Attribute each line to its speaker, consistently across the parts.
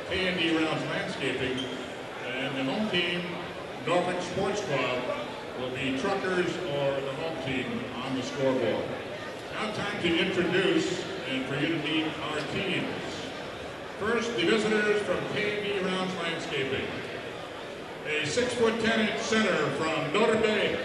Speaker 1: K&D Rounds Landscaping, and the home team, Norfolk Sports Club, will be Truckers or the home team on the scoreboard. Now time to introduce and for you to meet our teams. First, the visitors from K&D Rounds Landscaping. A 6'10" center from Notre,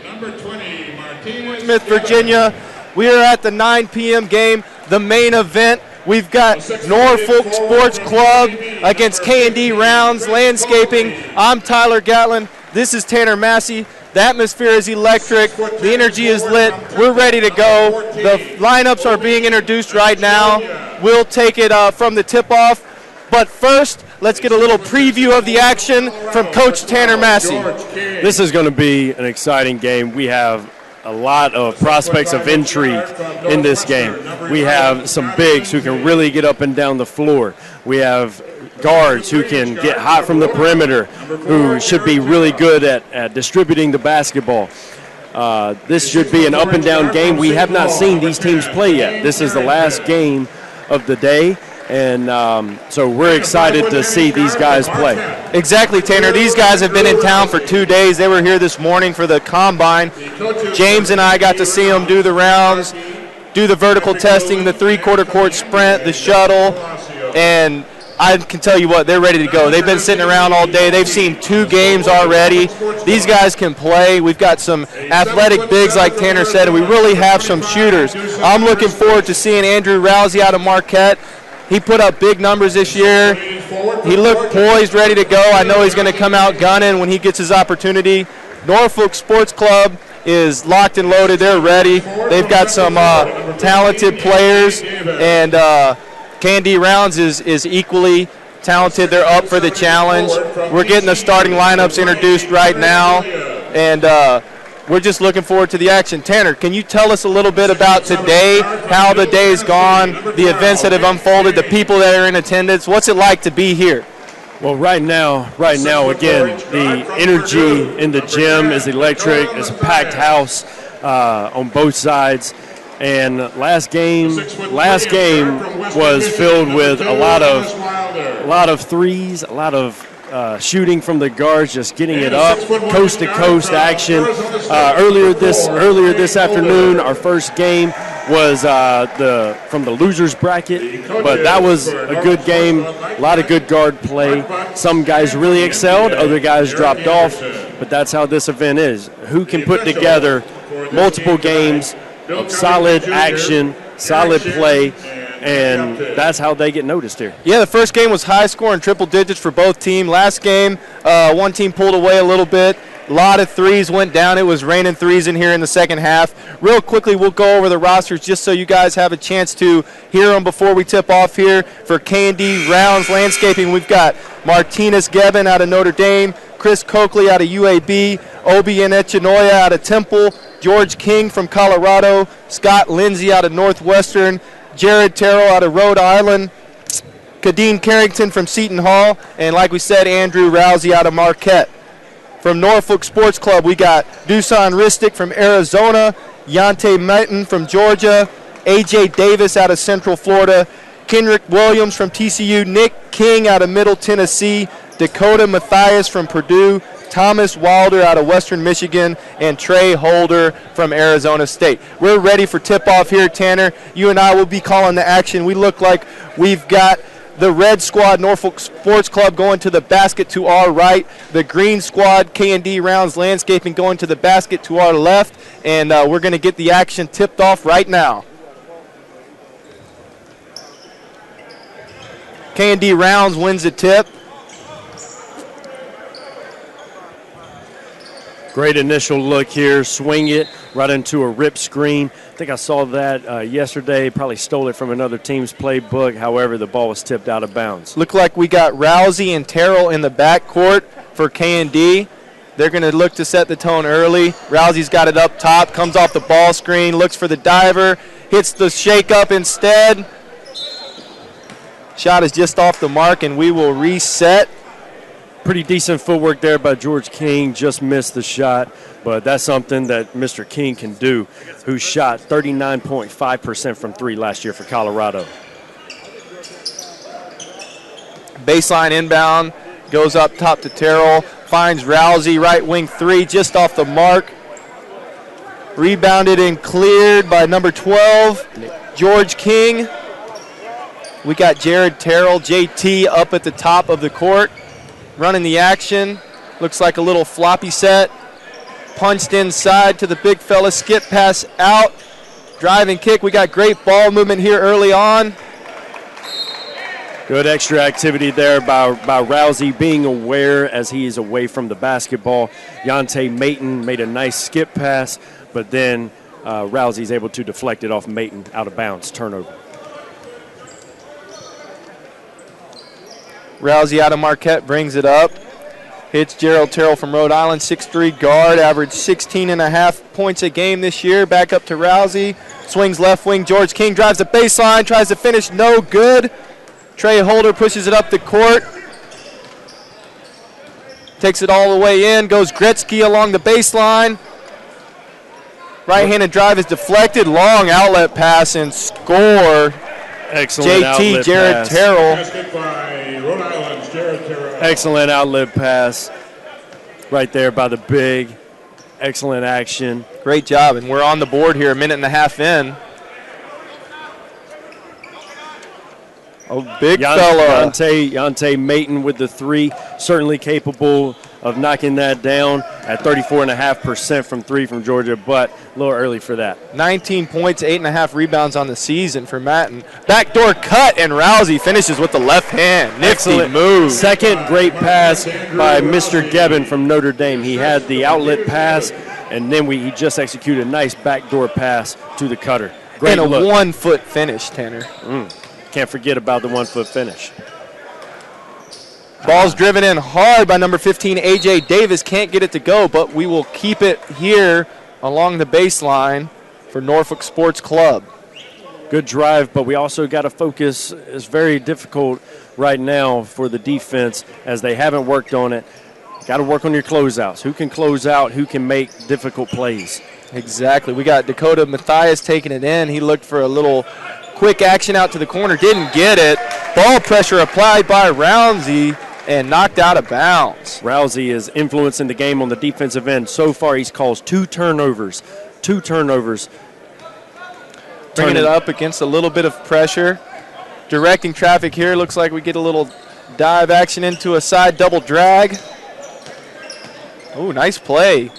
Speaker 1: number 20, Martinas.
Speaker 2: Portsmouth, Virginia. We are at the 9 p.m. game, the main event. We've got Norfolk Sports Club against K&D Rounds Landscaping. I'm Tyler Gatlin. This is Tanner Massey. The atmosphere is electric. The energy is lit. We're ready to go. The lineups are being introduced right now. We'll take it from the tip-off. But first, let's get a little preview of the action from Coach Tanner Massey.
Speaker 3: This is going to be an exciting game. We have a lot of prospects of intrigue in this game. We have some bigs who can really get up and down the floor. We have guards who can get hot from the perimeter, who should be really good at distributing the basketball. This should be an up and down game. We have not seen these teams play yet. This is the last game of the day. And so we're excited to see these guys play.
Speaker 2: Exactly, Tanner. These guys have been in town for 2 days. They were here this morning for the combine. James and I got to see them do the rounds, do the vertical testing, the three-quarter court sprint, the shuttle, and I can tell you what, they're ready to go. They've been sitting around all day. They've seen 2 games already. These guys can play. We've got some athletic bigs, like Tanner said, and we really have some shooters. I'm looking forward to seeing Andrew Rowsey out of Marquette. He put up big numbers this year. He looked poised, ready to go. I know he's going to come out gunning when he gets his opportunity. Norfolk Sports Club is locked and loaded. They're ready. They've got some talented players, and K&D Rounds is equally talented. They're up for the challenge. We're getting the starting lineups introduced right now, and we're just looking forward to the action. Tanner, can you tell us a little bit about today, how the day's gone, the events that have unfolded, the people that are in attendance? What's it like to be here?
Speaker 3: Well, right now, again, the energy in the gym is electric. It's a packed house on both sides. And last game was filled with a lot of threes, a lot of shooting from the guards, just getting it up, coast-to-coast action. Earlier this afternoon, our first game was from the losers bracket, but that was a good game. A lot of good guard play. Some guys really excelled, other guys dropped off, but that's how this event is. Who can put together multiple games of solid action, solid play, and that's how they get noticed here.
Speaker 2: Yeah, the first game was high scoring, triple digits for both teams. Last game, one team pulled away a little bit. A lot of threes went down. It was raining threes in here in the second half. Real quickly, we'll go over the rosters just so you guys have a chance to hear them before we tip off here. For K&D Rounds Landscaping, we've got Martinas Geben out of Notre Dame, Chris Cokley out of UAB, Obi Enechionyia out of Temple, George King from Colorado, Scott Lindsey out of Northwestern, Jared Terrell out of Rhode Island, Khadeen Carrington from Seton Hall, and like we said, Andrew Rowsey out of Marquette. From Norfolk Sports Club, we got Dusan Ristic from Arizona, Yante Maten from Georgia, A.J. Davis out of Central Florida, Kenrich Williams from TCU, Nick King out of Middle Tennessee, Dakota Mathias from Purdue, Thomas Wilder out of Western Michigan, and Trey Holder from Arizona State. We're ready for tip-off here, Tanner. You and I will be calling the action. We look like we've got the red squad, Norfolk Sports Club, going to the basket to our right. The green squad, K&D Rounds Landscaping, going to the basket to our left. And we're going to get the action tipped off right now. K&D Rounds wins the tip.
Speaker 3: Great initial look here, swing it right into a rip screen. I think I saw that yesterday, probably stole it from another team's playbook. However, the ball was tipped out of bounds.
Speaker 2: Look like we got Rowsey and Terrell in the backcourt for K&D. They're going to look to set the tone early. Rowsey's got it up top, comes off the ball screen, looks for the diver, hits the shake-up instead. Shot is just off the mark, and we will reset.
Speaker 3: Pretty decent footwork there by George King, just missed the shot, but that's something that Mr. King can do, who shot 39.5% from three last year for Colorado.
Speaker 2: Baseline inbound, goes up top to Terrell, finds Rowsey, right wing three, just off the mark. Rebounded and cleared by number 12, George King. We got Jared Terrell, JT, up at the top of the court, running the action. Looks like a little floppy set. Punched inside to the big fella, skip pass out. Driving kick, we got great ball movement here early on.
Speaker 3: Good extra activity there by Rowsey, being aware as he is away from the basketball. Yante Maten made a nice skip pass, but then Rowsey's able to deflect it off Maten, out of bounds, turnover.
Speaker 2: Rowsey out of Marquette brings it up. Hits Gerald Terrell from Rhode Island, 6'3" guard, averaged 16.5 points a game this year. Back up to Rowsey, swings left wing. George King drives the baseline, tries to finish, no good. Trey Holder pushes it up the court. Takes it all the way in, goes Gretzky along the baseline. Right-handed drive is deflected, long outlet pass and score.
Speaker 3: Excellent outlet
Speaker 2: Jared
Speaker 3: pass.
Speaker 2: Terrell.
Speaker 1: Basket by Rhode Island's Jared Terrell.
Speaker 3: Excellent outlet pass right there by the big. Excellent action.
Speaker 2: Great job, and we're on the board here, a minute and a half in. Oh, big fella.
Speaker 3: Yante Maten with the three, certainly capable of knocking that down at 34.5% from three from Georgia, but a little early for that.
Speaker 2: 19 points, 8.5 rebounds on the season for Maten. Backdoor cut, and Rousey finishes with the left hand. Nifty
Speaker 3: Excellent
Speaker 2: move.
Speaker 3: Second great pass by Mr. Geben from Notre Dame. He had the outlet pass, and then he just executed a nice backdoor pass to the cutter. Great
Speaker 2: and a
Speaker 3: look.
Speaker 2: 1-foot finish, Tanner.
Speaker 3: Can't forget about the 1-foot finish.
Speaker 2: Ball's driven in hard by number 15, A.J. Davis. Can't get it to go, but we will keep it here along the baseline for Norfolk Sports Club.
Speaker 3: Good drive, but we also got to focus. It's very difficult right now for the defense as they haven't worked on it. Got to work on your closeouts. Who can close out? Who can make difficult plays?
Speaker 2: Exactly. We got Dakota Mathias taking it in. He looked for a little quick action out to the corner. Didn't get it. Ball pressure applied by Rowsey and knocked out of bounds.
Speaker 3: Rowsey is influencing the game on the defensive end. So far, he's caused two turnovers.
Speaker 2: Bringing it up against a little bit of pressure. Directing traffic here. Looks like we get a little dive action into a side double drag. Oh, nice play.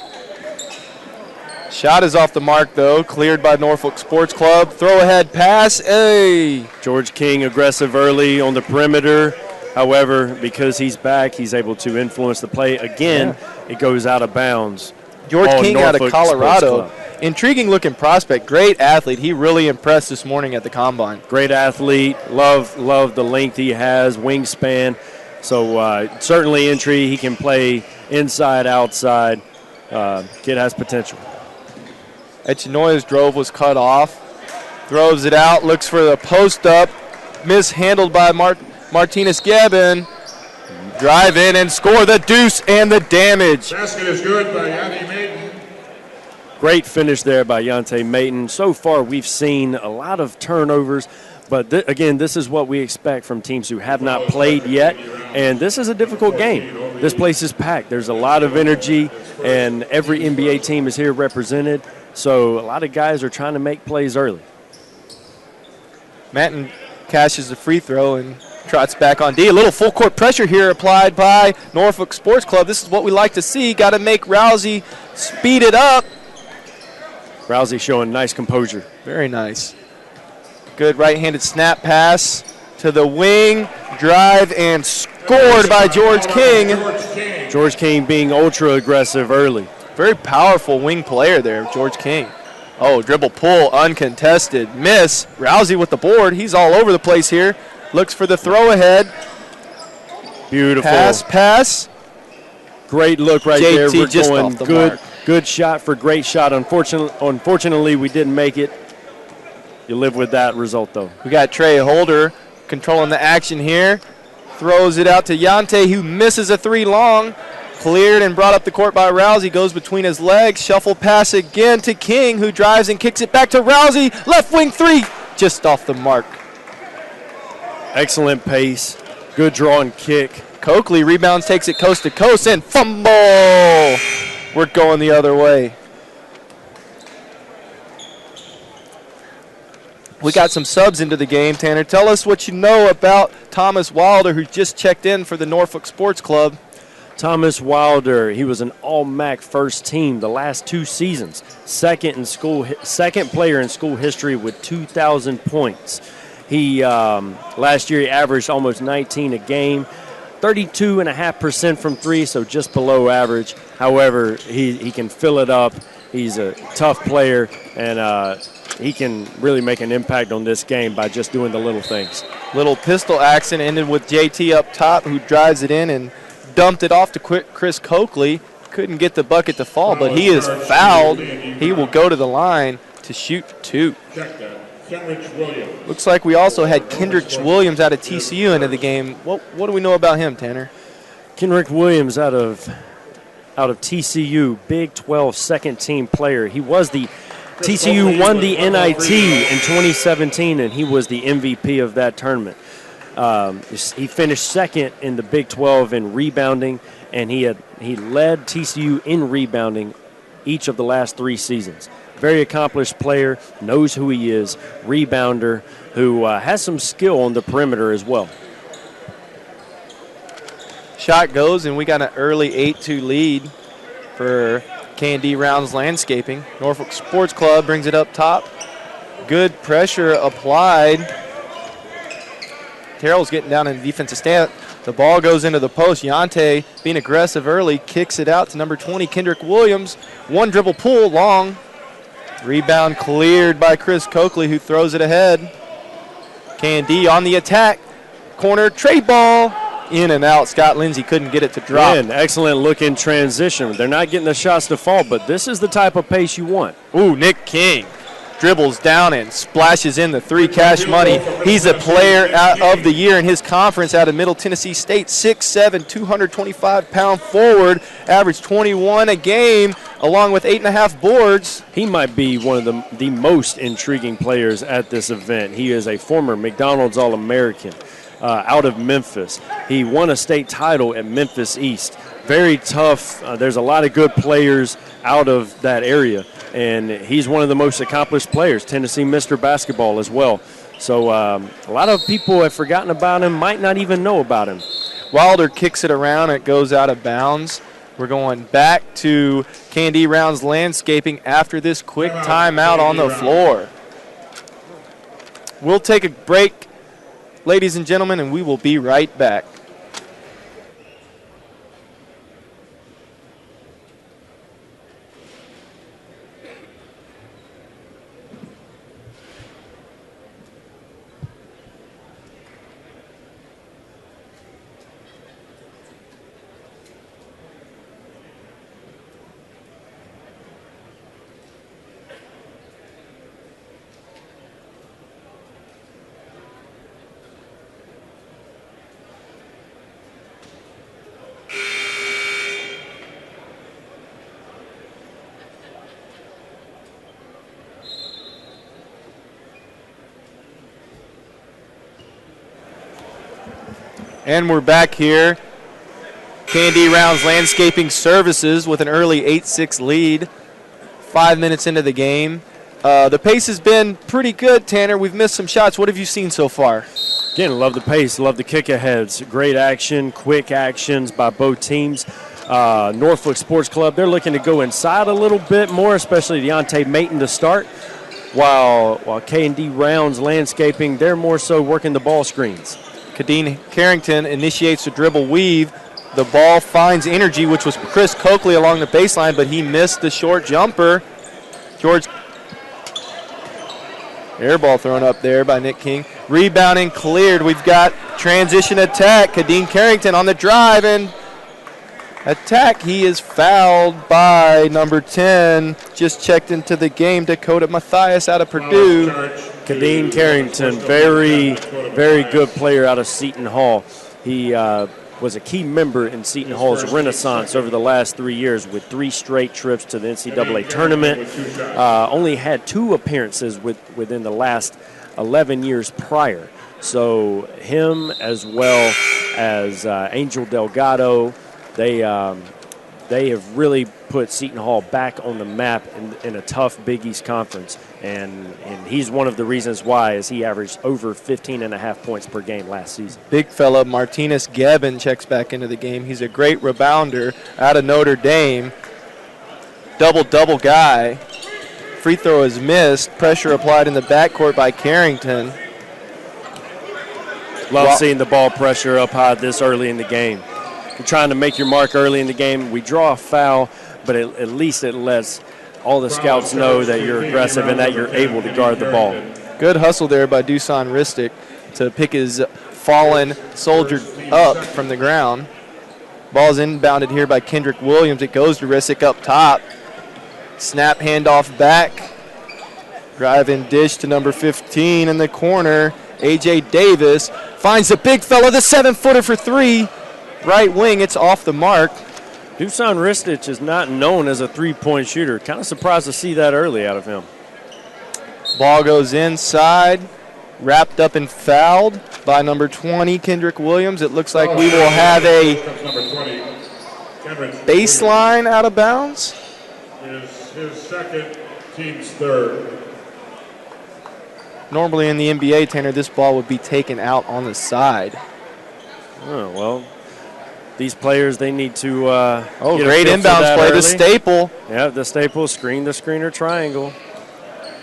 Speaker 2: Shot is off the mark, though. Cleared by Norfolk Sports Club. Throw ahead pass. Hey.
Speaker 3: George King aggressive early on the perimeter. However, because he's back, he's able to influence the play. Again, It goes out of bounds.
Speaker 2: George King out of
Speaker 3: Norfolk
Speaker 2: Colorado. Intriguing looking prospect. Great athlete. He really impressed this morning at the Combine.
Speaker 3: Great athlete. Love the length he has, wingspan. So certainly entry. He can play inside, outside. Kid has potential.
Speaker 2: Enechionyia drove was cut off. Throws it out. Looks for the post up. Mishandled by Martinas Geben. Drive in and score the deuce and the damage.
Speaker 1: Basket is good by Yante Maten.
Speaker 3: Great finish there by Yante Maten. So far, we've seen a lot of turnovers, but again, this is what we expect from teams who have not played yet, and this is a difficult game. This place is packed. There's a lot of energy, and every NBA team is here represented, so a lot of guys are trying to make plays early.
Speaker 2: Maten cashes the free throw and trots back on D. A little full court pressure here applied by Norfolk Sports Club. This is what we like to see. Got to make Rowsey speed it up.
Speaker 3: Rowsey showing nice composure.
Speaker 2: Very nice. Good right-handed snap pass to the wing. Drive and scored by George King.
Speaker 3: George King being ultra aggressive early.
Speaker 2: Very powerful wing player there, George King. Oh, dribble pull, uncontested. Miss. Rowsey with the board. He's all over the place here. Looks for the throw ahead.
Speaker 3: Beautiful.
Speaker 2: Pass.
Speaker 3: Great look right
Speaker 2: JT
Speaker 3: there. We're
Speaker 2: just
Speaker 3: going
Speaker 2: off the
Speaker 3: good.
Speaker 2: mark.
Speaker 3: Good shot for great shot. Unfortunately, we didn't make it. You live with that result, though.
Speaker 2: We got Trey Holder controlling the action here. Throws it out to Yante, who misses a three long. Cleared and brought up the court by Rowsey. Goes between his legs. Shuffle pass again to King, who drives and kicks it back to Rowsey. Left wing three. Just off the mark.
Speaker 3: Excellent pace. Good draw and kick.
Speaker 2: Cokley rebounds, takes it coast to coast, and fumble. We're going the other way. We got some subs into the game, Tanner. Tell us what you know about Thomas Wilder, who just checked in for the Norfolk Sports Club.
Speaker 3: Thomas Wilder, he was an all-MAC first team the last 2 seasons. Second player in school history with 2,000 points. He last year he averaged almost 19 a game, 32.5% from 3, so just below average. However, he can fill it up. He's a tough player, and he can really make an impact on this game by just doing the little things.
Speaker 2: Little pistol action ended with JT up top, who drives it in and dumped it off to Chris Cokley. Couldn't get the bucket to fall, but he is fouled. He will go to the line to shoot 2. Looks like we also had Kenrich Williams out of TCU into the game. What do we know about him, Tanner?
Speaker 3: Kenrich Williams out of TCU, Big 12 second-team player. He was the TCU won the NIT in 2017, and he was the MVP of that tournament. He finished second in the Big 12 in rebounding, and he led TCU in rebounding each of the last 3 seasons. Very accomplished player, knows who he is, rebounder, who has some skill on the perimeter as well.
Speaker 2: Shot goes, and we got an early 8-2 lead for K&D Rounds Landscaping. Norfolk Sports Club brings it up top. Good pressure applied. Terrell's getting down in the defensive stand. The ball goes into the post. Yante, being aggressive early, kicks it out to number 20, Kenrich Williams. 1 dribble pull, long. Rebound cleared by Chris Cokley, who throws it ahead. K&D on the attack. Corner, trade ball. In and out. Scott Lindsey couldn't get it to drop.
Speaker 3: Man, excellent look in transition. They're not getting the shots to fall, but this is the type of pace you want.
Speaker 2: Ooh, Nick King dribbles down and splashes in the 3 cash money. He's a player of the year in his conference out of Middle Tennessee State. 6'7", 225-pound forward, averaged 21 a game, along with 8.5 boards.
Speaker 3: He might be one of the most intriguing players at this event. He is a former McDonald's All-American. Out of Memphis. He won a state title at Memphis East. Very tough. There's a lot of good players out of that area, and he's one of the most accomplished players. Tennessee Mr. Basketball as well. So a lot of people have forgotten about him, might not even know about him.
Speaker 2: Wilder kicks it around. It goes out of bounds. We're going back to K&D Rounds Landscaping after this quick timeout on the floor. We'll take a break, ladies and gentlemen, and we will be right back. And we're back here. K&D Rounds Landscaping Services with an early 8-6 lead. 5 minutes into the game. The pace has been pretty good, Tanner. We've missed some shots. What have you seen so far?
Speaker 3: Again, love the pace, love the kick-aheads. Great action, quick actions by both teams. Norfolk Sports Club, they're looking to go inside a little bit more, especially Yante Maten to start. While K&D Rounds Landscaping, they're more so working the ball screens.
Speaker 2: Khadeen Carrington initiates the dribble weave. The ball finds Energy, which was Chris Cokley along the baseline, but he missed the short jumper. Air ball thrown up there by Nick King. Rebounding cleared. We've got transition attack. Khadeen Carrington on the drive and attack. He is fouled by number 10. Just checked into the game, Dakota Mathias out of Purdue.
Speaker 3: Khadeen Carrington, very, very good player out of Seton Hall. He was a key member in Seton Hall's renaissance over the last 3 years with 3 straight trips to the NCAA tournament. Only had 2 appearances within the last 11 years prior. So him as well as Angel Delgado, they have really put Seton Hall back on the map in a tough Big East conference. And he's one of the reasons why, as he averaged over 15.5 points per game last season.
Speaker 2: Big fella Martinas Geben checks back into the game. He's a great rebounder out of Notre Dame. Double-double guy. Free throw is missed. Pressure applied in the backcourt by Carrington.
Speaker 3: Love seeing the ball pressure up high this early in the game. You're trying to make your mark early in the game. We draw a foul, but at least it lets all the scouts know that you're aggressive and that you're able to guard the ball.
Speaker 2: Good hustle there by Dusan Ristic to pick his fallen soldier up from the ground. Ball's inbounded here by Kendrick Williams. It goes to Ristic up top. Snap handoff back. Drive and dish to number 15 in the corner. A.J. Davis finds the big fella, the 7-footer for three. Right wing, it's off the mark.
Speaker 3: Dusan Ristic is not known as a three-point shooter. Kind of surprised to see that early out of him.
Speaker 2: Ball goes inside, wrapped up and fouled by number 20, Kendrick Williams. It looks like we will have a baseline out of bounds.
Speaker 1: His second, team's third.
Speaker 2: Normally in the NBA, Tanner, this ball would be taken out on the side.
Speaker 3: Oh, well, these players, they need to
Speaker 2: great inbounds play, the staple.
Speaker 3: Yeah, the staple, screen the screener triangle.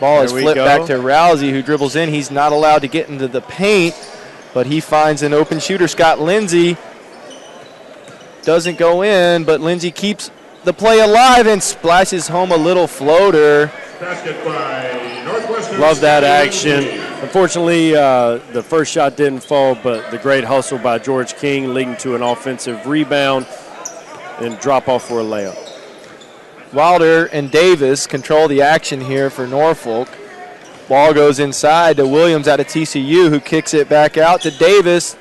Speaker 2: Ball is flipped back to Rowsey, who dribbles in. He's not allowed to get into the paint, but he finds an open shooter, Scott Lindsey. Doesn't go in, but Lindsey keeps the play alive and splashes home a little floater.
Speaker 1: Basket by Northwestern.
Speaker 3: Love that action. Unfortunately, the first shot didn't fall, but the great hustle by George King leading to an offensive rebound and drop off for a layup.
Speaker 2: Wilder and Davis control the action here for Norfolk. Ball goes inside to Williams out of TCU, who kicks it back out to Davis.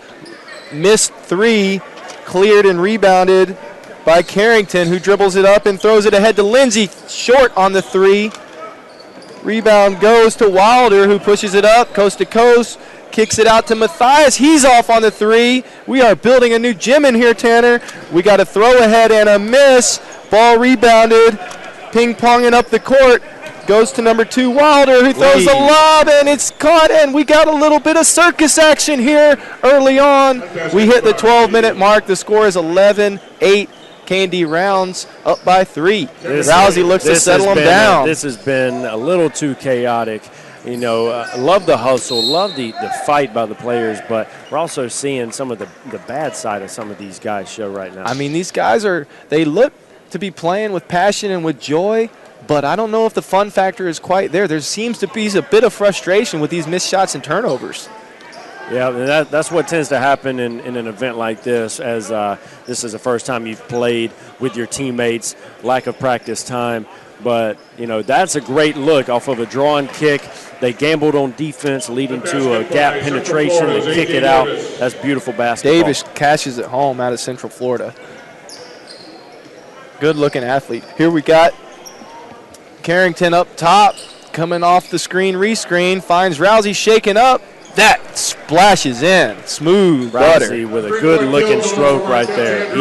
Speaker 2: Missed three, cleared and rebounded by Carrington, who dribbles it up and throws it ahead to Lindsey. Short on the three. Rebound goes to Wilder, who pushes it up coast to coast, kicks it out to Matthias. He's off on the three. We are building a new gym in here, Tanner. We got a throw ahead and a miss. Ball rebounded, ping-ponging up the court. Goes to number 2, Wilder, who throws a lob, and it's caught, and we got a little bit of circus action here early on. We hit the 12-minute mark. The score is 11-8. Candy Rounds up by 3. Rousey looks to settle them down.
Speaker 3: This has been a little too chaotic. You know, love the hustle, love the fight by the players, but we're also seeing some of the bad side of some of these guys show right now.
Speaker 2: I mean, these guys they look to be playing with passion and with joy, but I don't know if the fun factor is quite there. There seems to be a bit of frustration with these missed shots and turnovers.
Speaker 3: Yeah, that's what tends to happen in an event like this, as this is the first time you've played with your teammates, lack of practice time. But, you know, that's a great look off of a drawn kick. They gambled on defense, leading to a gap penetration. They kick it out. That's beautiful basketball.
Speaker 2: Davis cashes it home out of Central Florida. Good-looking athlete. Here we got Carrington up top, coming off the screen, rescreen, finds Rousey shaking up. That splashes in. Smooth butter.
Speaker 3: Rowsey with a good-looking stroke right there.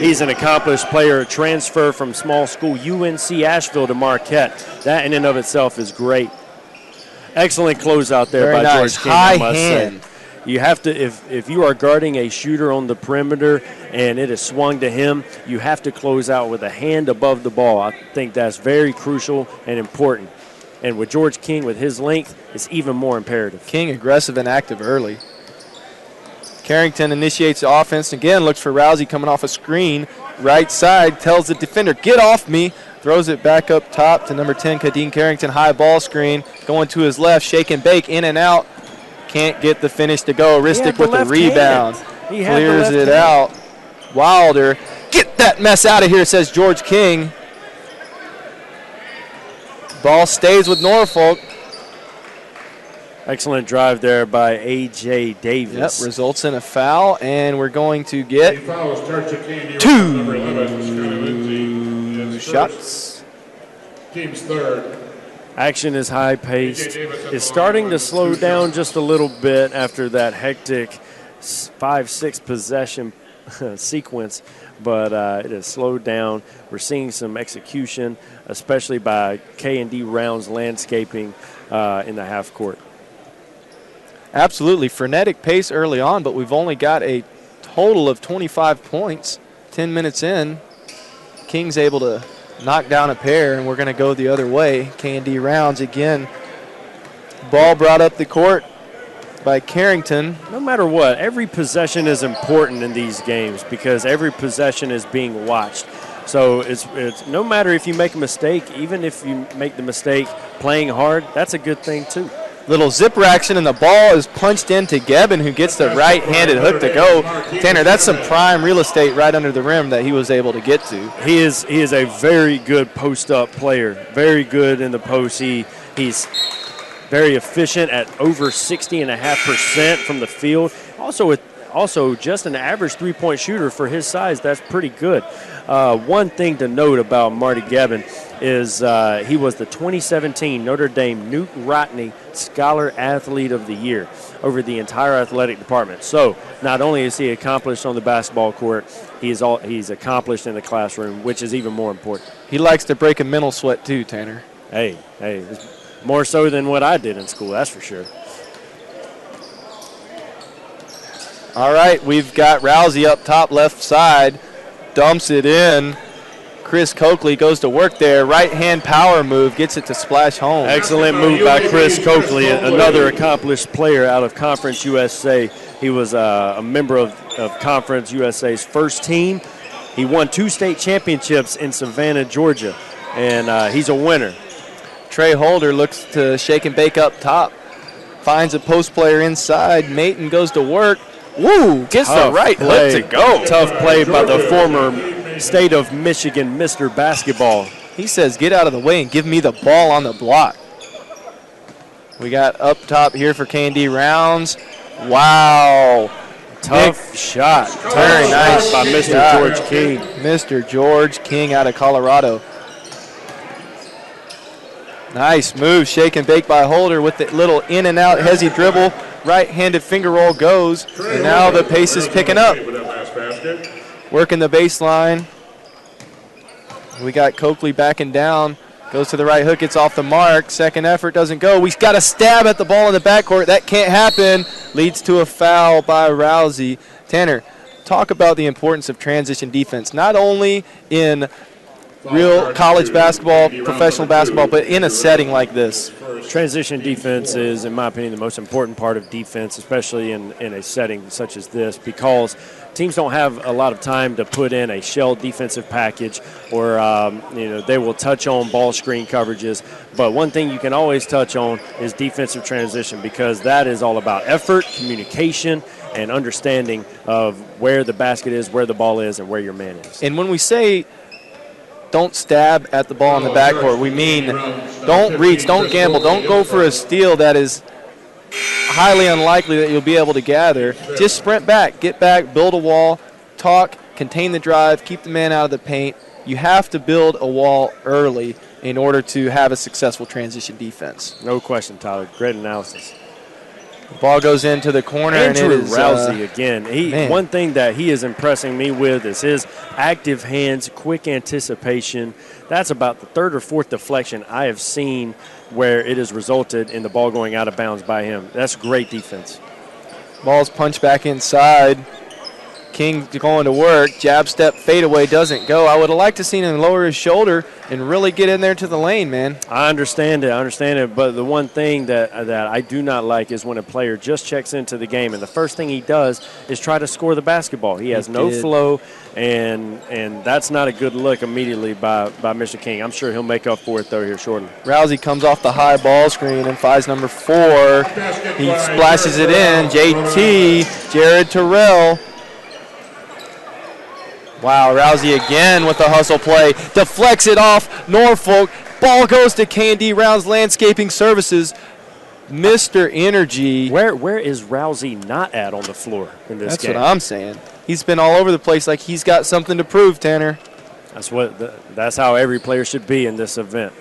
Speaker 3: He's an accomplished player, a transfer from small school UNC Asheville to Marquette. That in and of itself is great. Excellent closeout there
Speaker 2: Very
Speaker 3: by
Speaker 2: nice.
Speaker 3: George King,
Speaker 2: High
Speaker 3: I must
Speaker 2: hand.
Speaker 3: say. You have to, if you are guarding a shooter on the perimeter and it is swung to him, you have to close out with a hand above the ball. I think that's very crucial and important. And with George King, with his length, it's even more imperative.
Speaker 2: King aggressive and active early. Carrington initiates the offense. Again, looks for Rousey coming off a screen. Right side, tells the defender, get off me. Throws it back up top to number 10, Khadeen Carrington. High ball screen. Going to his left, shake and bake, in and out. Can't get the finish to go. Ristic with the rebound. Clears it out. Wilder, get that mess out of here, says George King. Ball stays with Norfolk.
Speaker 3: Excellent drive there by A.J. Davis.
Speaker 2: Yep, results in a foul, and we're going to get 2 shots.
Speaker 1: Team's third.
Speaker 3: Action is high-paced. It's starting to slow down just a little bit after that hectic 5-6 possession sequence, but it has slowed down. We're seeing some execution, especially by K&D Rounds Landscaping in the half court.
Speaker 2: Absolutely. Frenetic pace early on, but we've only got a total of 25 points. 10 minutes in, King's able to knock down a pair, and we're going to go the other way. K&D Rounds again. Ball brought up the court by Carrington.
Speaker 3: No matter what, every possession is important in these games because every possession is being watched. So it's no matter if you make a mistake, even if you make the mistake playing hard, that's a good thing too.
Speaker 2: Little zipper action, and the ball is punched into Geben, who gets the right-handed hook to go. Tanner, that's some prime real estate right under the rim that he was able to get to.
Speaker 3: He is a very good post-up player, very good in the post. He's very efficient at over 60.5% from the field. Also just an average three-point shooter for his size. That's pretty good. One thing to note about Marty Geben is he was the 2017 Notre Dame Newt Rodney Scholar Athlete of the Year over the entire athletic department. So not only is he accomplished on the basketball court, he's accomplished in the classroom, which is even more important.
Speaker 2: He likes to break a mental sweat too, Tanner.
Speaker 3: Hey, more so than what I did in school, that's for sure.
Speaker 2: All right, we've got Rowsey up top left side, dumps it in. Chris Cokley goes to work there. Right-hand power move, gets it to splash home.
Speaker 3: Excellent move by Chris Cokley, another accomplished player out of Conference USA. He was a member of Conference USA's first team. He won 2 state championships in Savannah, Georgia, and he's a winner.
Speaker 2: Trey Holder looks to shake and bake up top. Finds a post player inside. Maten goes to work. Woo! Gets the right hook to go.
Speaker 3: Tough play by the former State of Michigan Mr. Basketball.
Speaker 2: He says, get out of the way and give me the ball on the block. We got up top here for K&D Rounds. Wow.
Speaker 3: Tough shot.
Speaker 2: Very nice
Speaker 3: by Mr. George King.
Speaker 2: Mr. George King out of Colorado. Nice move, shake and bake by Holder with the little in and out hezzy dribble. Right-handed finger roll goes, and now the pace is picking up. Working the baseline. We got Cokley backing down. Goes to the right hook, it's off the mark. Second effort doesn't go. We've got a stab at the ball in the backcourt. That can't happen. Leads to a foul by Rowsey. Tanner, talk about the importance of transition defense, not only in real college basketball, professional basketball, but in a setting like this.
Speaker 3: Transition defense is, in my opinion, the most important part of defense, especially in a setting such as this, because teams don't have a lot of time to put in a shell defensive package, or they will touch on ball screen coverages. But one thing you can always touch on is defensive transition, because that is all about effort, communication, and understanding of where the basket is, where the ball is, and where your man is.
Speaker 2: And when we say don't stab at the ball in the backcourt, we mean don't reach, don't gamble, don't go for a steal that is highly unlikely that you'll be able to gather. Just sprint back, get back, build a wall, talk, contain the drive, keep the man out of the paint. You have to build a wall early in order to have a successful transition defense.
Speaker 3: No question, Tyler. Great analysis.
Speaker 2: The ball goes into the corner,
Speaker 3: Andrew
Speaker 2: and it is
Speaker 3: Rowsey again. One thing that he is impressing me with is his active hands, quick anticipation. That's about the third or fourth deflection I have seen where it has resulted in the ball going out of bounds by him. That's great defense.
Speaker 2: Ball's punched back inside. King going to work. Jab step fadeaway doesn't go. I would have liked to seen him lower his shoulder and really get in there to the lane, man.
Speaker 3: I understand it. But the one thing that I do not like is when a player just checks into the game, and the first thing he does is try to score the basketball. He has no flow, and that's not a good look immediately by Mr. King. I'm sure he'll make up for it, though, here shortly.
Speaker 2: Rowsey comes off the high ball screen and finds number 4. He splashes it in. JT, Jared Terrell. Wow, Rowsey again with the hustle play. Deflects it off Norfolk. Ball goes to K&D Rounds Landscaping Services. Mr. Energy.
Speaker 3: Where is Rowsey not at on the floor in this game?
Speaker 2: That's what I'm saying. He's been all over the place like he's got something to prove, Tanner.
Speaker 3: That's how every player should be in this event.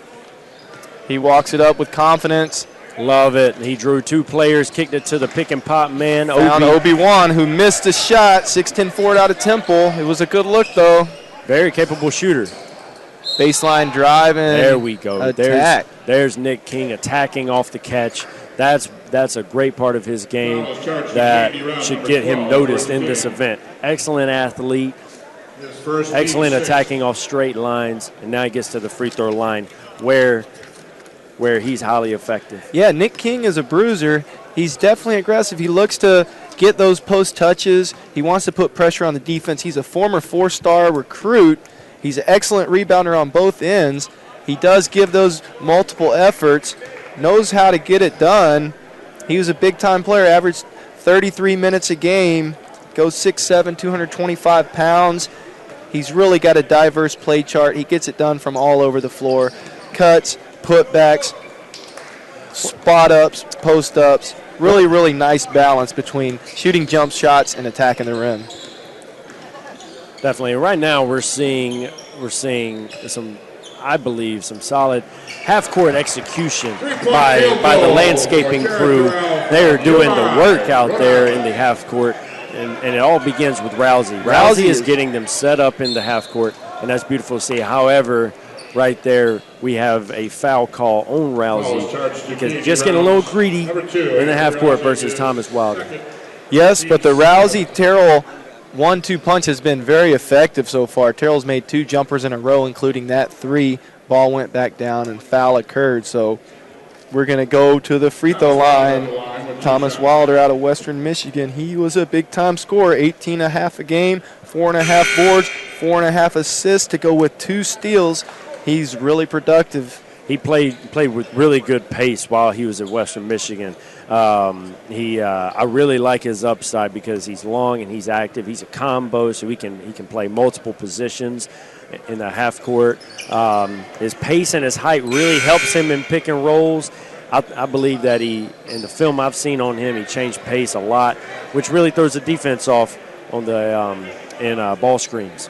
Speaker 2: He walks it up with confidence.
Speaker 3: Love it. He drew 2 players, kicked it to the pick and pop man.
Speaker 2: Found Obi-Wan, who missed a shot. 6'10" forward out of Temple. It was a good look, though.
Speaker 3: Very capable shooter.
Speaker 2: Baseline drive and
Speaker 3: there we go.
Speaker 2: Attack.
Speaker 3: There's Nick King attacking off the catch. That's a great part of his game that should get him noticed in this event. Excellent athlete. Excellent attacking off straight lines. And now he gets to the free throw line where he's highly effective.
Speaker 2: Yeah, Nick King is a bruiser. He's definitely aggressive. He looks to get those post touches. He wants to put pressure on the defense. He's a former 4-star recruit. He's an excellent rebounder on both ends. He does give those multiple efforts, knows how to get it done. He was a big-time player, averaged 33 minutes a game, goes 6'7", 225 pounds. He's really got a diverse play chart. He gets it done from all over the floor. Cuts, putbacks, spot-ups, post-ups. Really, really nice balance between shooting jump shots and attacking the rim.
Speaker 3: Definitely. Right now we're seeing some, I believe, some solid half-court execution by the landscaping crew. They're doing the work out there in the half-court, and it all begins with Rowsey. Rowsey is getting them set up in the half-court, and that's beautiful to see. However, right there we have a foul call on Rowsey because just getting a little greedy in the half-court versus Thomas Wilder.
Speaker 2: Yes, but the Rowsey-Terrell 1-2 punch has been very effective so far. Terrell's made 2 jumpers in a row, including that 3. Ball went back down and foul occurred. So we're going to go to the free throw line. Thomas Wilder out of Western Michigan. He was a big-time scorer, 18.5 a game, 4.5 boards, 4.5 assists to go with 2 steals. He's really productive.
Speaker 3: He played with really good pace while he was at Western Michigan. I really like his upside because he's long and he's active. He's a combo, so he can play multiple positions in the half court. His pace and his height really helps him in pick and rolls. I believe that in the film I've seen on him, he changed pace a lot, which really throws the defense off on the in ball screens.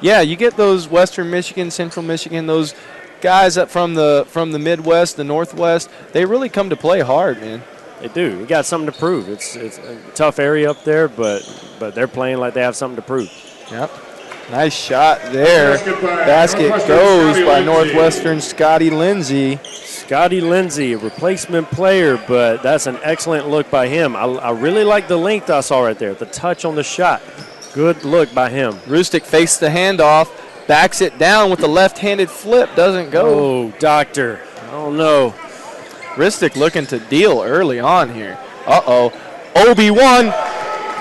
Speaker 2: Yeah, you get those Western Michigan, Central Michigan, those guys up from the Midwest, the Northwest. They really come to play hard, man.
Speaker 3: They do. You got something to prove. It's a tough area up there, but they're playing like they have something to prove.
Speaker 2: Yep. Nice shot there. Basket goes by Northwestern Scottie Lindsey.
Speaker 3: Scottie Lindsey, a replacement player, but that's an excellent look by him. I really like the length I saw right there, the touch on the shot. Good look by him.
Speaker 2: Ristic faced the handoff, backs it down with the left-handed flip, doesn't go.
Speaker 3: Oh, doctor. Oh, no.
Speaker 2: Ristic looking to deal early on here. Uh-oh. Obi-Wan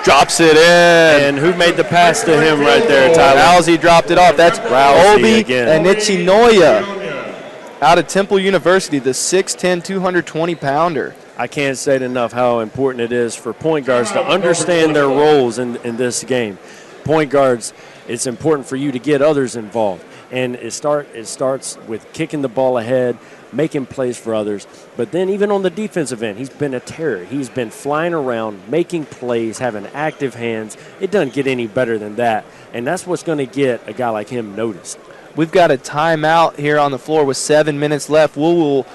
Speaker 2: drops it in.
Speaker 3: And who made the pass to him right there, Tyler?
Speaker 2: Rowsey dropped it off. That's
Speaker 3: Rowsey
Speaker 2: Obi
Speaker 3: again.
Speaker 2: Enechionyia out of Temple University, the 6'10", 220-pounder.
Speaker 3: I can't say it enough how important it is for point guards to understand their roles in this game. Point guards, it's important for you to get others involved. And it starts with kicking the ball ahead, making plays for others. But then even on the defensive end, he's been a terror. He's been flying around, making plays, having active hands. It doesn't get any better than that. And that's what's going to get a guy like him noticed.
Speaker 2: We've got a timeout here on the floor with 7 minutes left. We will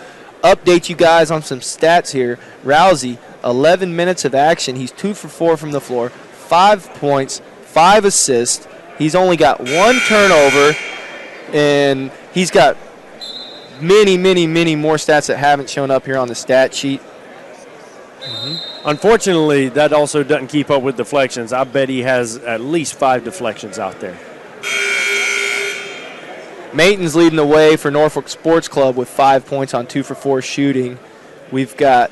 Speaker 2: update you guys on some stats here. Rowsey, 11 minutes of action. He's 2 for 4 from the floor, 5 points, 5 assists. He's only got 1 turnover, and he's got many more stats that haven't shown up here on the stat sheet.
Speaker 3: Unfortunately, that also doesn't keep up with deflections. I bet he has at least 5 deflections out there.
Speaker 2: Maten's leading the way for Norfolk Sports Club with 5 points on 2 for 4 shooting. We've got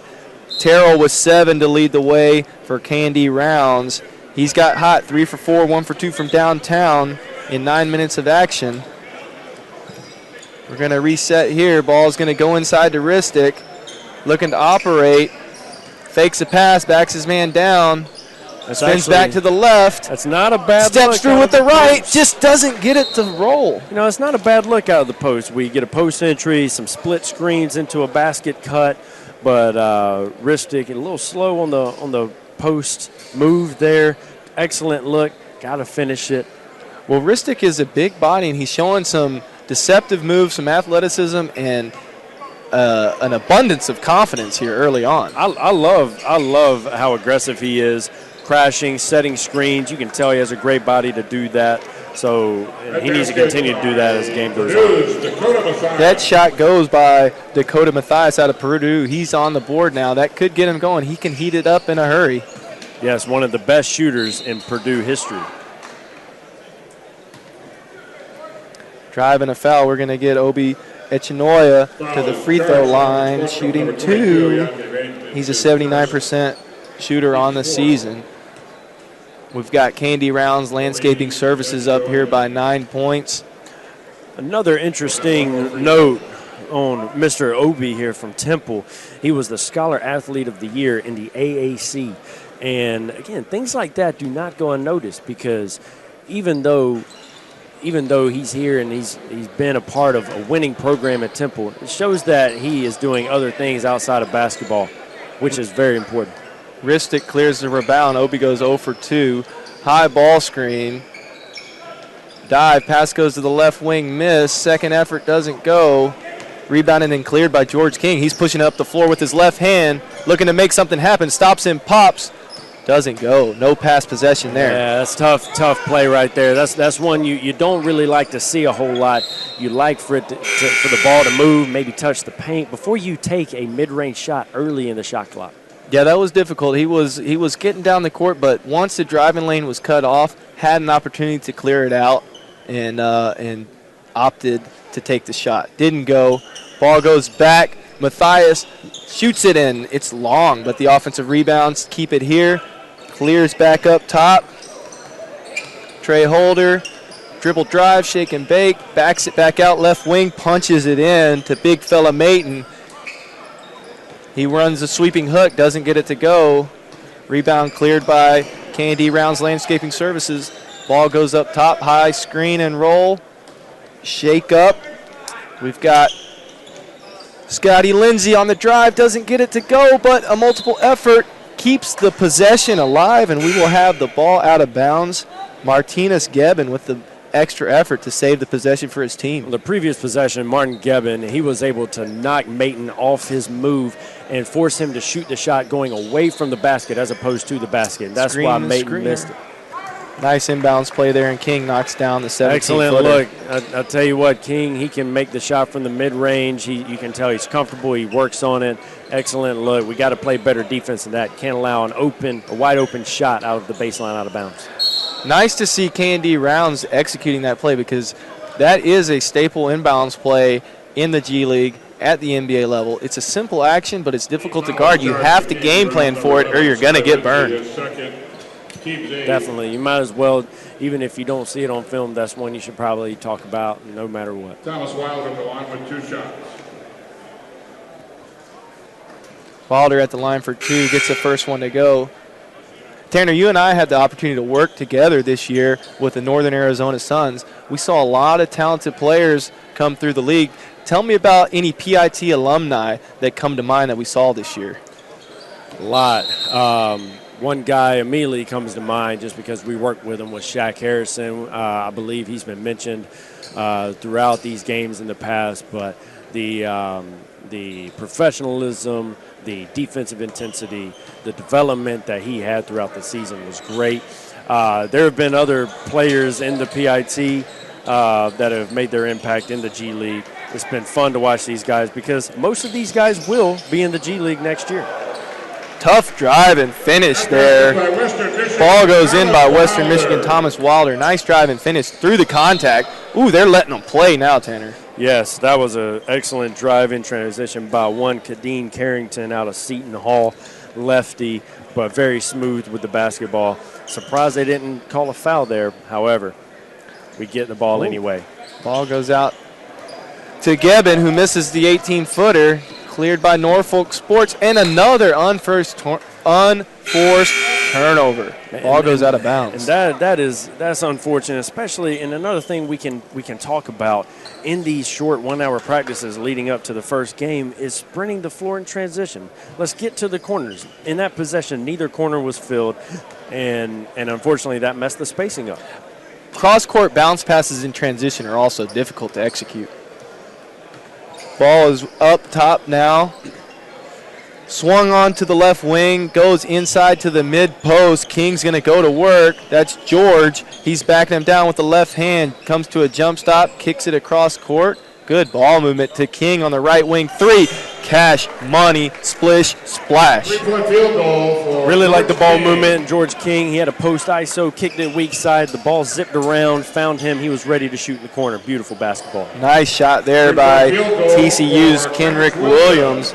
Speaker 2: Terrell with 7 to lead the way for Candy Rounds. He's got hot, 3 for 4, 1 for 2 from downtown in 9 minutes of action. We're going to reset here. Ball's going to go inside to Ristic. Looking to operate. Fakes a pass, backs his man down. Spins back to the left.
Speaker 3: That's not a bad
Speaker 2: look. Steps through with the right.
Speaker 3: Post.
Speaker 2: Just doesn't get it to roll.
Speaker 3: You know, it's not a bad look out of the post. We get a post entry, some split screens into a basket cut, but Ristic a little slow on the post move there. Excellent look. Got to finish it.
Speaker 2: Well, Ristic is a big body, and he's showing some deceptive moves, some athleticism, and an abundance of confidence here early on.
Speaker 3: I love how aggressive he is, crashing, setting screens. You can tell he has a great body to do that. So he needs to continue to do that as the game goes on.
Speaker 2: That shot goes by Dakota Mathias out of Purdue. He's on the board now. That could get him going. He can heat it up in a hurry.
Speaker 3: Yes, one of the best shooters in Purdue history.
Speaker 2: Driving a foul. We're going to get Enechionyia to the free throw line, shooting 2. He's a 79% shooter on the season. We've got Candy Rounds Landscaping Services up here by 9 points.
Speaker 3: Another interesting note on Mr. Obi here from Temple. He was the Scholar Athlete of the Year in the AAC. And, again, things like that do not go unnoticed because even though he's here and he's been a part of a winning program at Temple, it shows that he is doing other things outside of basketball, which is very important.
Speaker 2: Ristic clears the rebound. Obi goes 0 for 2. High ball screen. Dive. Pass goes to the left wing. Miss. Second effort doesn't go. Rebounded and cleared by George King. He's pushing up the floor with his left hand, looking to make something happen. Stops him. Pops. Doesn't go. No pass possession there.
Speaker 3: Yeah, that's tough play right there. That's one you don't really like to see a whole lot. You like for it for the ball to move, maybe touch the paint before you take a mid-range shot early in the shot clock.
Speaker 2: Yeah, that was difficult. He was getting down the court, but once the driving lane was cut off, had an opportunity to clear it out, and opted to take the shot. Didn't go. Ball goes back. Mathias shoots it in. It's long, but the offensive rebounds keep it here. Clears back up top. Trey Holder, dribble drive, shake and bake, backs it back out left wing, punches it in to big fella Maten. He runs a sweeping hook, doesn't get it to go. Rebound cleared by K&D Rounds Landscaping Services. Ball goes up top, high screen and roll. Shake up. We've got Scottie Lindsey on the drive, doesn't get it to go, but a multiple effort keeps the possession alive, and we will have the ball out of bounds. Martinas Geben with the extra effort to save the possession for his team.
Speaker 3: The previous possession, Martin Geben, he was able to knock Maten off his move and force him to shoot the shot going away from the basket as opposed to the basket. That's why Maten missed it.
Speaker 2: Nice inbounds play there, and King knocks down the 17-footer.
Speaker 3: Excellent look. I'll tell you what, King, he can make the shot from the mid-range. You can tell he's comfortable. He works on it. Excellent look. We got to play better defense than that. Can't allow a wide-open shot out of the baseline out of bounds.
Speaker 2: Nice to see K&D Rounds executing that play because that is a staple inbounds play in the G League at the NBA level. It's a simple action, but it's difficult to guard. You have to game plan for it or you're going to get burned.
Speaker 3: Definitely. You might as well, even if you don't see it on film, that's one you should probably talk about no matter what.
Speaker 1: Thomas Wilder on the line with 2 shots.
Speaker 2: Wilder at the line for 2, gets the first one to go. Tanner, you and I had the opportunity to work together this year with the Northern Arizona Suns. We saw a lot of talented players come through the league. Tell me about any PIT alumni that come to mind that we saw this year.
Speaker 3: A lot. One guy immediately comes to mind just because we worked with him was Shaq Harrison. I believe he's been mentioned throughout these games in the past, but the professionalism, the defensive intensity, the development that he had throughout the season was great. There have been other players in the PIT that have made their impact in the G League. It's been fun to watch these guys because most of these guys will be in the G League next year.
Speaker 2: Tough drive and finish there. Ball goes in by Western Michigan Thomas Wilder. Nice drive and finish through the contact. Ooh, they're letting them play now, Tanner.
Speaker 3: Yes, that was an excellent drive-in transition by one Khadeen Carrington out of Seton Hall, lefty, but very smooth with the basketball. Surprised they didn't call a foul there, however. We get the ball anyway. Ball
Speaker 2: goes out to Geben, who misses the 18-footer. Cleared by Norfolk Sports, and another unforced turnover. Ball goes out of bounds.
Speaker 3: And that's unfortunate, especially. And another thing we can talk about in these short 1-hour practices leading up to the first game is sprinting the floor in transition. Let's get to the corners. In that possession, neither corner was filled, and unfortunately that messed the spacing up.
Speaker 2: Cross-court bounce passes in transition are also difficult to execute. Ball is up top now. Swung on to the left wing, goes inside to the mid post. King's going to go to work. That's George. He's backing him down with the left hand. Comes to a jump stop, kicks it across court. Good ball movement to King on the right wing. 3. Cash, money, splish, splash.
Speaker 1: Three-point field goal for
Speaker 3: Really like the
Speaker 1: George
Speaker 3: ball
Speaker 1: King.
Speaker 3: movement. George King, he had a post ISO, kicked it weak side. The ball zipped around, found him. He was ready to shoot in the corner. Beautiful basketball.
Speaker 2: Nice shot there by TCU's Kenrich Williams.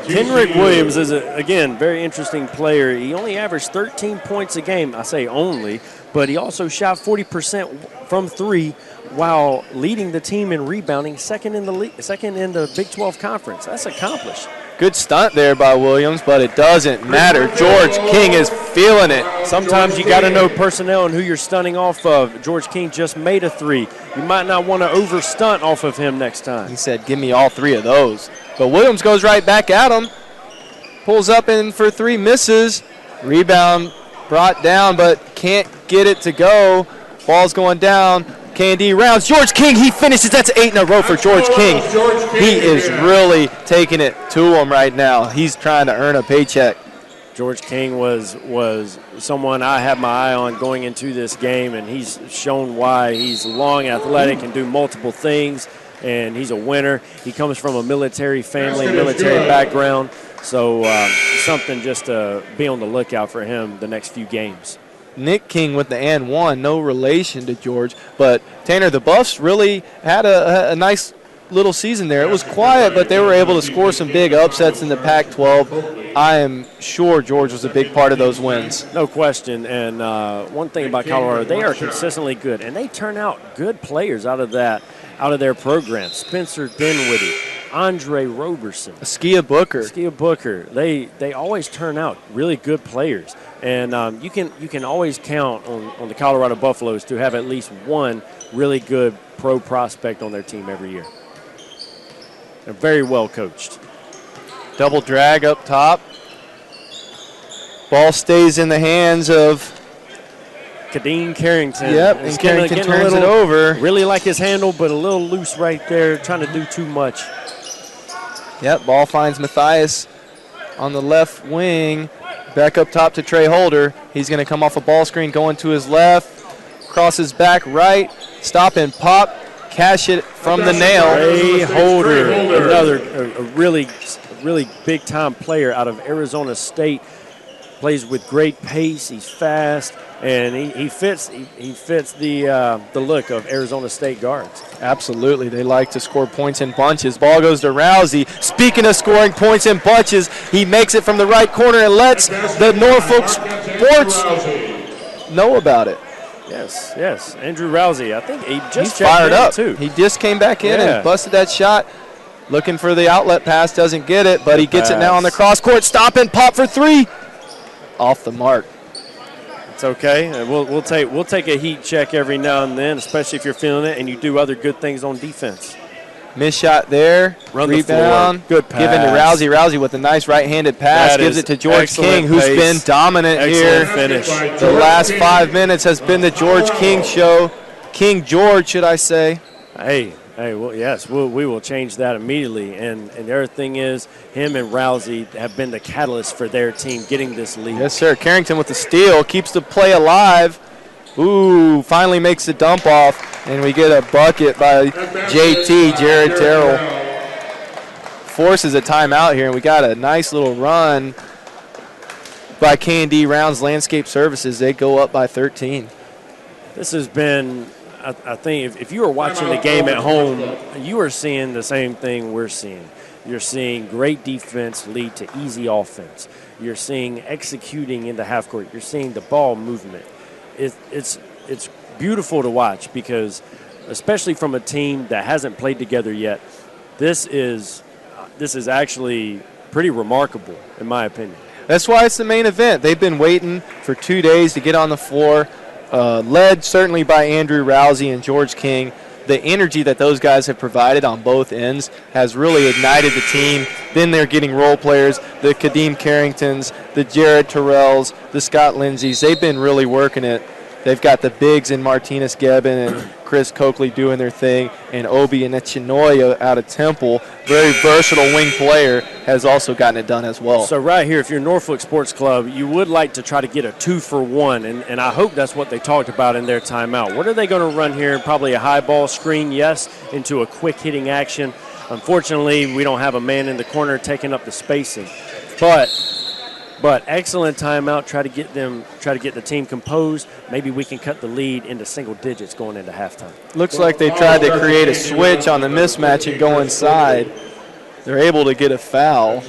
Speaker 3: Kenrich Williams is, again, very interesting player. He only averaged 13 points a game. I say only, but he also shot 40% from 3 while leading the team in rebounding, second in the Big 12 Conference. That's accomplished.
Speaker 2: Good stunt there by Williams, but it doesn't matter. George King is feeling it.
Speaker 3: Sometimes you got to know personnel and who you're stunting off of. George King just made a 3. You might not want to over-stunt off of him next time.
Speaker 2: He said, give me all 3 of those. But Williams goes right back at him. Pulls up in for 3, misses. Rebound brought down, but can't get it to go. Ball's going down. K&D rounds. George King, he finishes. That's 8 in a row for George King. He is really taking it to him right now. He's trying to earn a paycheck.
Speaker 3: George King was someone I had my eye on going into this game, and he's shown why. He's long, athletic, and do multiple things, and he's a winner. He comes from a military family, military background, so something just to be on the lookout for him the next few games.
Speaker 2: Nick King with the and 1, no relation to George, but Tanner, the Buffs really had a nice little season there. It was quiet, but they were able to score some big upsets in the Pac-12. I am sure George was a big part of those wins.
Speaker 3: No question, and one thing about Colorado, they are consistently good, and they turn out good players out of their program. Spencer Dinwiddie, Andre Roberson,
Speaker 2: Askia Booker.
Speaker 3: They always turn out really good players. And you can always count on the Colorado Buffaloes to have at least one really good pro prospect on their team every year. They're very well coached.
Speaker 2: Double drag up top. Ball stays in the hands of
Speaker 3: Khadeen Carrington.
Speaker 2: Yep, and Carrington turns it over.
Speaker 3: Really like his handle, but a little loose right there, trying to do too much.
Speaker 2: Yep, ball finds Matthias on the left wing. Back up top to Trey Holder. He's going to come off a ball screen, going to his left. Crosses back right. Stop and pop. Cash it from the nail.
Speaker 3: Trey Holder, another a really big-time player out of Arizona State. Plays with great pace. He's fast, and he fits the look of Arizona State guards.
Speaker 2: Absolutely. They like to score points in bunches. Ball goes to Rowsey. Speaking of scoring points in bunches, he makes it from the right corner and lets the Norfolk Sports know about it.
Speaker 3: Yes. Andrew Rowsey, I think he's
Speaker 2: fired up
Speaker 3: too.
Speaker 2: He just came back in and busted that shot. Looking for the outlet pass, doesn't get it, but he gets it now on the cross court. Stop and pop for 3. Off the mark.
Speaker 3: It's okay. We'll take a heat check every now and then, especially if you're feeling it and you do other good things on defense.
Speaker 2: Missed shot there.
Speaker 3: Run
Speaker 2: rebound.
Speaker 3: The floor. Good pass.
Speaker 2: Given to Rousey. Rousey with a nice right-handed pass. Gives it to George King, who's been dominant here.
Speaker 3: Finish.
Speaker 2: The last 5 minutes has been the George King show. King George, should I say.
Speaker 3: Hey, well, yes, we will change that immediately. And the other thing is, him and Rousey have been the catalyst for their team getting this lead.
Speaker 2: Yes, sir. Carrington with the steal. Keeps the play alive. Ooh, finally makes the dump off. And we get a bucket by JT, Jared Terrell. Forces a timeout here, and we got a nice little run by K&D Rounds Landscape Services. They go up by 13.
Speaker 3: This has been, I think, if you were watching the game at home, you are seeing the same thing we're seeing. You're seeing great defense lead to easy offense. You're seeing executing in the half court. You're seeing the ball movement. It's beautiful to watch because, especially from a team that hasn't played together yet, this is actually pretty remarkable, in my opinion.
Speaker 2: That's why it's the main event. They've been waiting for 2 days to get on the floor, led certainly by Andrew Rousey and George King. The energy that those guys have provided on both ends has really ignited the team. Then they're getting role players, the Khadeen Carringtons, the Jared Terrells, the Scott Lindseys. They've been really working it. They've got the bigs in Martinas, Geben, and Chris Cokley doing their thing, and Obi and Enechionyia out of Temple, very versatile wing player, has also gotten it done as well.
Speaker 3: So right here, if you're Norfolk Sports Club, you would like to try to get a 2-for-1, and I hope that's what they talked about in their timeout. What are they going to run here? Probably a high ball screen, yes, into a quick hitting action. Unfortunately, we don't have a man in the corner taking up the spacing. But excellent timeout. Try to get the team composed. Maybe we can cut the lead into single digits going into halftime.
Speaker 2: Looks like they tried to create a switch on the mismatch and go inside. They're able to get a foul.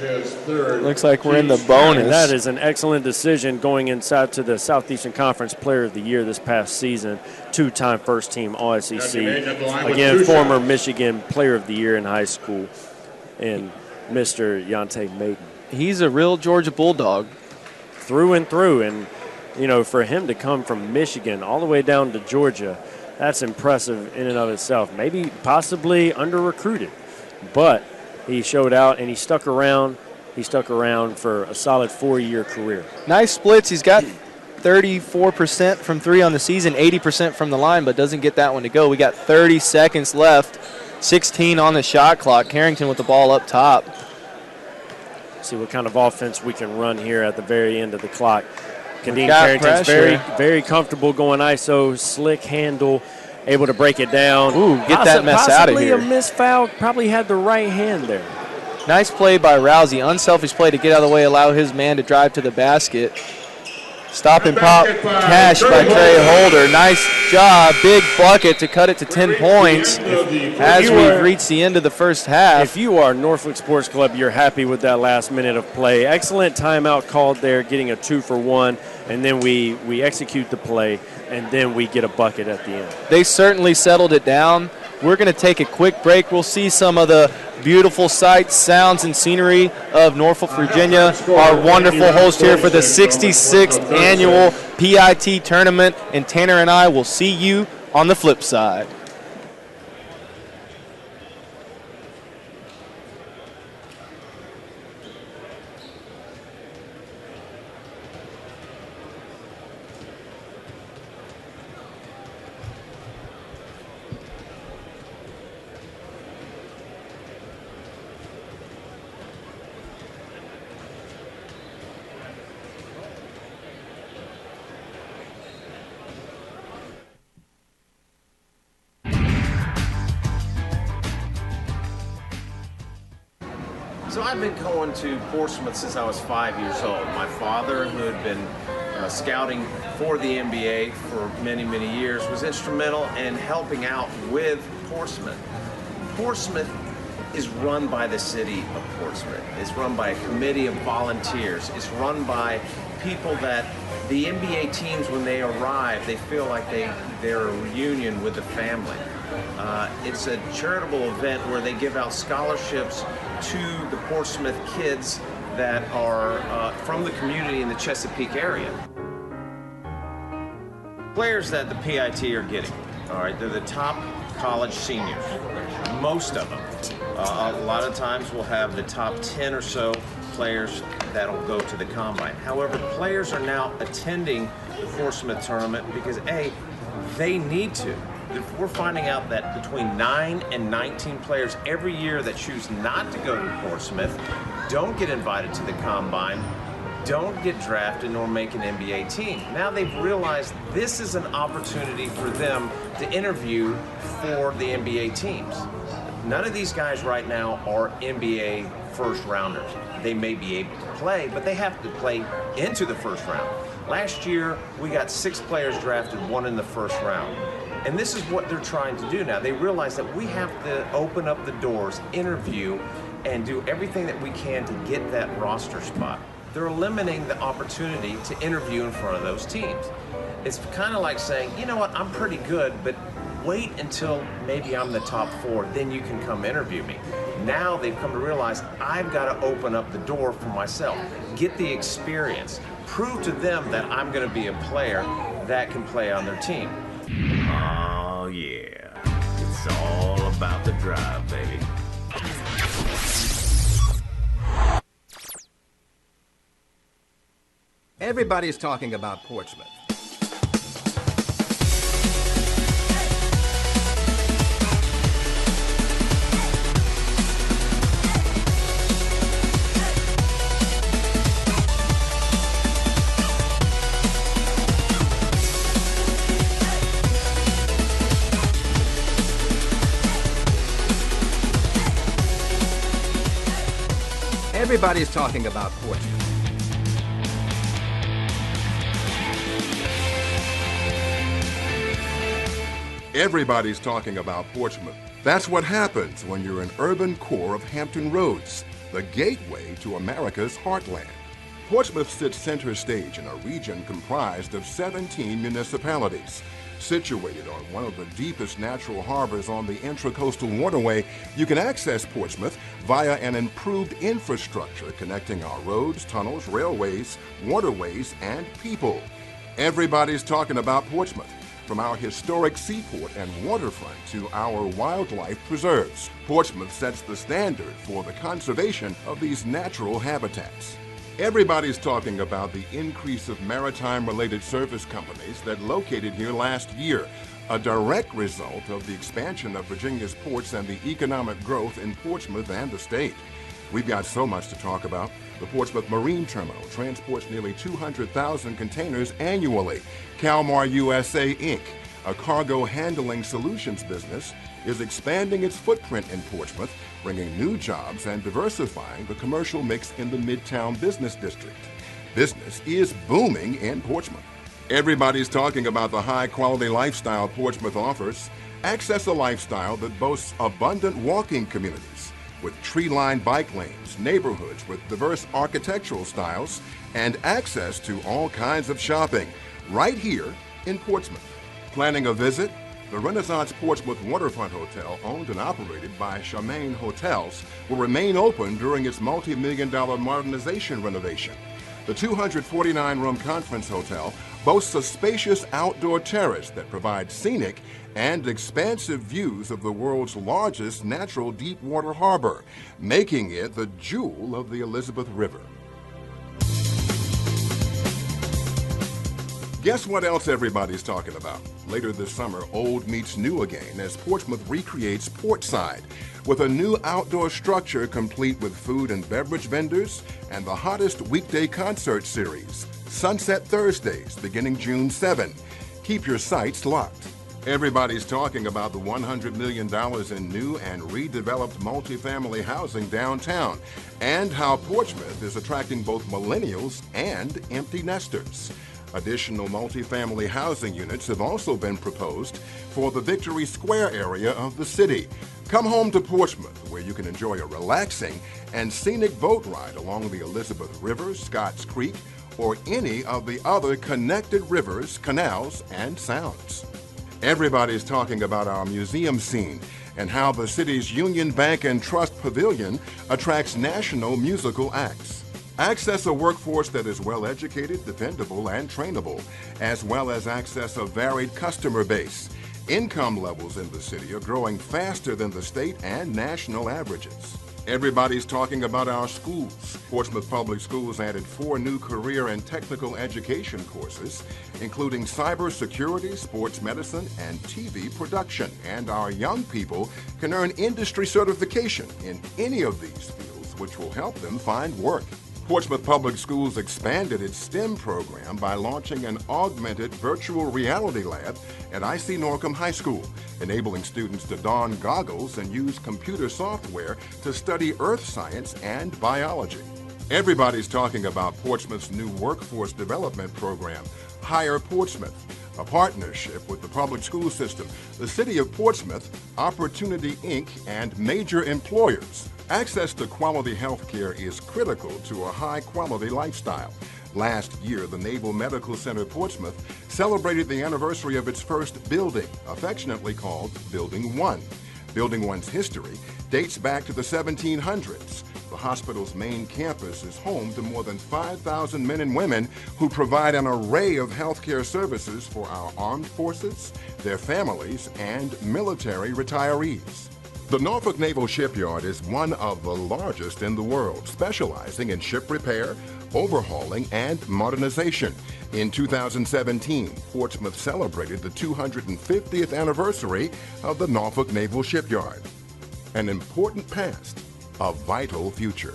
Speaker 2: Looks like we're in the bonus.
Speaker 3: And that is an excellent decision going inside to the Southeastern Conference Player of the Year this past season, 2-time first-team All-SEC. Again, former Michigan Player of the Year in high school, and Mr. Yante Maten.
Speaker 2: He's a real Georgia Bulldog.
Speaker 3: Through and through. And, you know, for him to come from Michigan all the way down to Georgia, that's impressive in and of itself. Maybe possibly under-recruited. But he showed out and he stuck around. He stuck around for a solid 4-year career.
Speaker 2: Nice splits. He's got 34% from three on the season, 80% from the line, but doesn't get that one to go. We got 30 seconds left, 16 on the shot clock. Carrington with the ball up top.
Speaker 3: See what kind of offense we can run here at the very end of the clock. Khadeen
Speaker 2: Carrington's
Speaker 3: Carrington's very comfortable going ISO, slick handle, able to break it down.
Speaker 2: Ooh, get that mess out of here.
Speaker 3: Possibly a missed foul, probably had the right hand there.
Speaker 2: Nice play by Rowsey. Unselfish play to get out of the way, allow his man to drive to the basket. Stop and pop cash by Trey Holder. Nice job. Big bucket to cut it to 10 points as we've reached the end of the first half.
Speaker 3: If you are Norfolk Sports Club, you're happy with that last minute of play. Excellent timeout called there, getting a 2-for-1, and then we execute the play, and then we get a bucket at the end.
Speaker 2: They certainly settled it down. We're going to take a quick break. We'll see some of the beautiful sights, sounds, and scenery of Norfolk, Virginia, our wonderful host here for the 66th annual PIT tournament. And Tanner and I will see you on the flip side.
Speaker 4: So I've been going to Portsmouth since I was 5 years old. My father, who had been scouting for the NBA for many, many years, was instrumental in helping out with Portsmouth. Portsmouth is run by the city of Portsmouth. It's run by a committee of volunteers. It's run by people that the NBA teams, when they arrive, they feel like they're a reunion with the family. It's a charitable event where they give out scholarships to the Portsmouth kids that are from the community in the Chesapeake area. Players that the PIT are getting, all right, they're the top college seniors, most of them. A lot of times we'll have the top 10 or so players that'll go to the combine. However, players are now attending the Portsmouth tournament because A, they need to. We're finding out that between 9 and 19 players every year that choose not to go to Portsmouth don't get invited to the combine, don't get drafted, nor make an NBA team. Now they've realized this is an opportunity for them to interview for the NBA teams. None of these guys right now are NBA first rounders. They may be able to play, but they have to play into the first round. Last year, we got 6 players drafted, 1 in the first round. And this is what they're trying to do now. They realize that we have to open up the doors, interview, and do everything that we can to get that roster spot. They're eliminating the opportunity to interview in front of those teams. It's kind of like saying, you know what, I'm pretty good, but wait until maybe I'm the top 4, then you can come interview me. Now they've come to realize I've got to open up the door for myself, get the experience, prove to them that I'm going to be a player that can play on their team.
Speaker 5: Oh yeah, it's all about the drive, baby.
Speaker 6: Everybody's talking about Portsmouth. Everybody's talking about Portsmouth.
Speaker 7: Everybody's talking about Portsmouth. That's what happens when you're an urban core of Hampton Roads, the gateway to America's heartland. Portsmouth sits center stage in a region comprised of 17 municipalities. Situated on one of the deepest natural harbors on the Intracoastal Waterway, you can access Portsmouth via an improved infrastructure connecting our roads, tunnels, railways, waterways, and people. Everybody's talking about Portsmouth. From our historic seaport and waterfront to our wildlife preserves, Portsmouth sets the standard for the conservation of these natural habitats. Everybody's talking about the increase of maritime-related service companies that located here last year, a direct result of the expansion of Virginia's ports and the economic growth in Portsmouth and the state. We've got so much to talk about. The Portsmouth Marine Terminal transports nearly 200,000 containers annually. Calmar USA, Inc., a cargo handling solutions business, is expanding its footprint in Portsmouth, bringing new jobs and diversifying the commercial mix in the Midtown Business District. Business is booming in Portsmouth. Everybody's talking about the high-quality lifestyle Portsmouth offers. Access a lifestyle that boasts abundant walking communities, with tree-lined bike lanes, neighborhoods with diverse architectural styles, and access to all kinds of shopping, right here in Portsmouth. Planning a visit? The Renaissance Portsmouth Waterfront Hotel, owned and operated by Charmaine Hotels, will remain open during its multi-million-dollar modernization renovation. The 249-room conference hotel boasts a spacious outdoor terrace that provides scenic and expansive views of the world's largest natural deep-water harbor, making it the jewel of the Elizabeth River. Guess what else everybody's talking about? Later this summer, old meets new again as Portsmouth recreates Portside with a new outdoor structure complete with food and beverage vendors and the hottest weekday concert series, Sunset Thursdays, beginning June 7. Keep your sights locked. Everybody's talking about the $100 million in new and redeveloped multifamily housing downtown and how Portsmouth is attracting both millennials and empty nesters. Additional multifamily housing units have also been proposed for the Victory Square area of the city. Come home to Portsmouth, where you can enjoy a relaxing and scenic boat ride along the Elizabeth River, Scotts Creek, or any of the other connected rivers, canals, and sounds. Everybody's talking about our museum scene and how the city's Union Bank and Trust Pavilion attracts national musical acts. Access a workforce that is well-educated, dependable, and trainable, as well as access a varied customer base. Income levels in the city are growing faster than the state and national averages. Everybody's talking about our schools. Portsmouth Public Schools added 4 new career and technical education courses, including cybersecurity, sports medicine, and TV production. And our young people can earn industry certification in any of these fields, which will help them find work. Portsmouth Public Schools expanded its STEM program by launching an augmented virtual reality lab at IC Norcom High School, enabling students to don goggles and use computer software to study earth science and biology. Everybody's talking about Portsmouth's new workforce development program, Hire Portsmouth, a partnership with the public school system, the City of Portsmouth, Opportunity Inc., and major employers. Access to quality health care is critical to a high-quality lifestyle. Last year, the Naval Medical Center Portsmouth celebrated the anniversary of its first building, affectionately called Building 1. Building 1's history dates back to the 1700s. The hospital's main campus is home to more than 5,000 men and women who provide an array of healthcare services for our armed forces, their families, and military retirees. The Norfolk Naval Shipyard is one of the largest in the world, specializing in ship repair, overhauling, and modernization. In 2017, Portsmouth celebrated the 250th anniversary of the Norfolk Naval Shipyard. An important past, a vital future.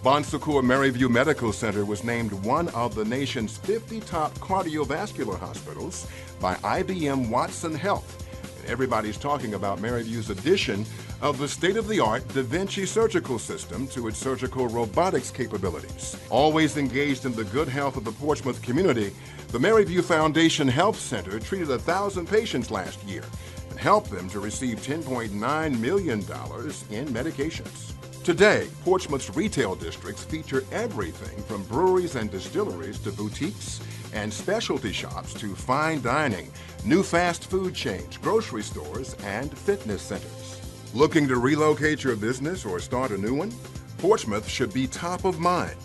Speaker 7: Bon Secours Maryview Medical Center was named one of the nation's 50 top cardiovascular hospitals by IBM Watson Health, everybody's talking about Maryview's addition of the state-of-the-art Da Vinci surgical system to its surgical robotics capabilities. Always engaged in the good health of the Portsmouth community, the Maryview Foundation Health Center treated 1,000 patients last year and helped them to receive $10.9 million in medications. Today, Portsmouth's retail districts feature everything from breweries and distilleries to boutiques and specialty shops to fine dining, new fast food chains, grocery stores, and fitness centers. Looking to relocate your business or start a new one? Portsmouth should be top of mind.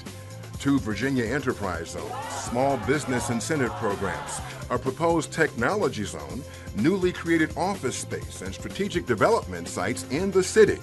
Speaker 7: 2 Virginia Enterprise Zones, small business incentive programs, a proposed technology zone, newly created office space, and strategic development sites in the city.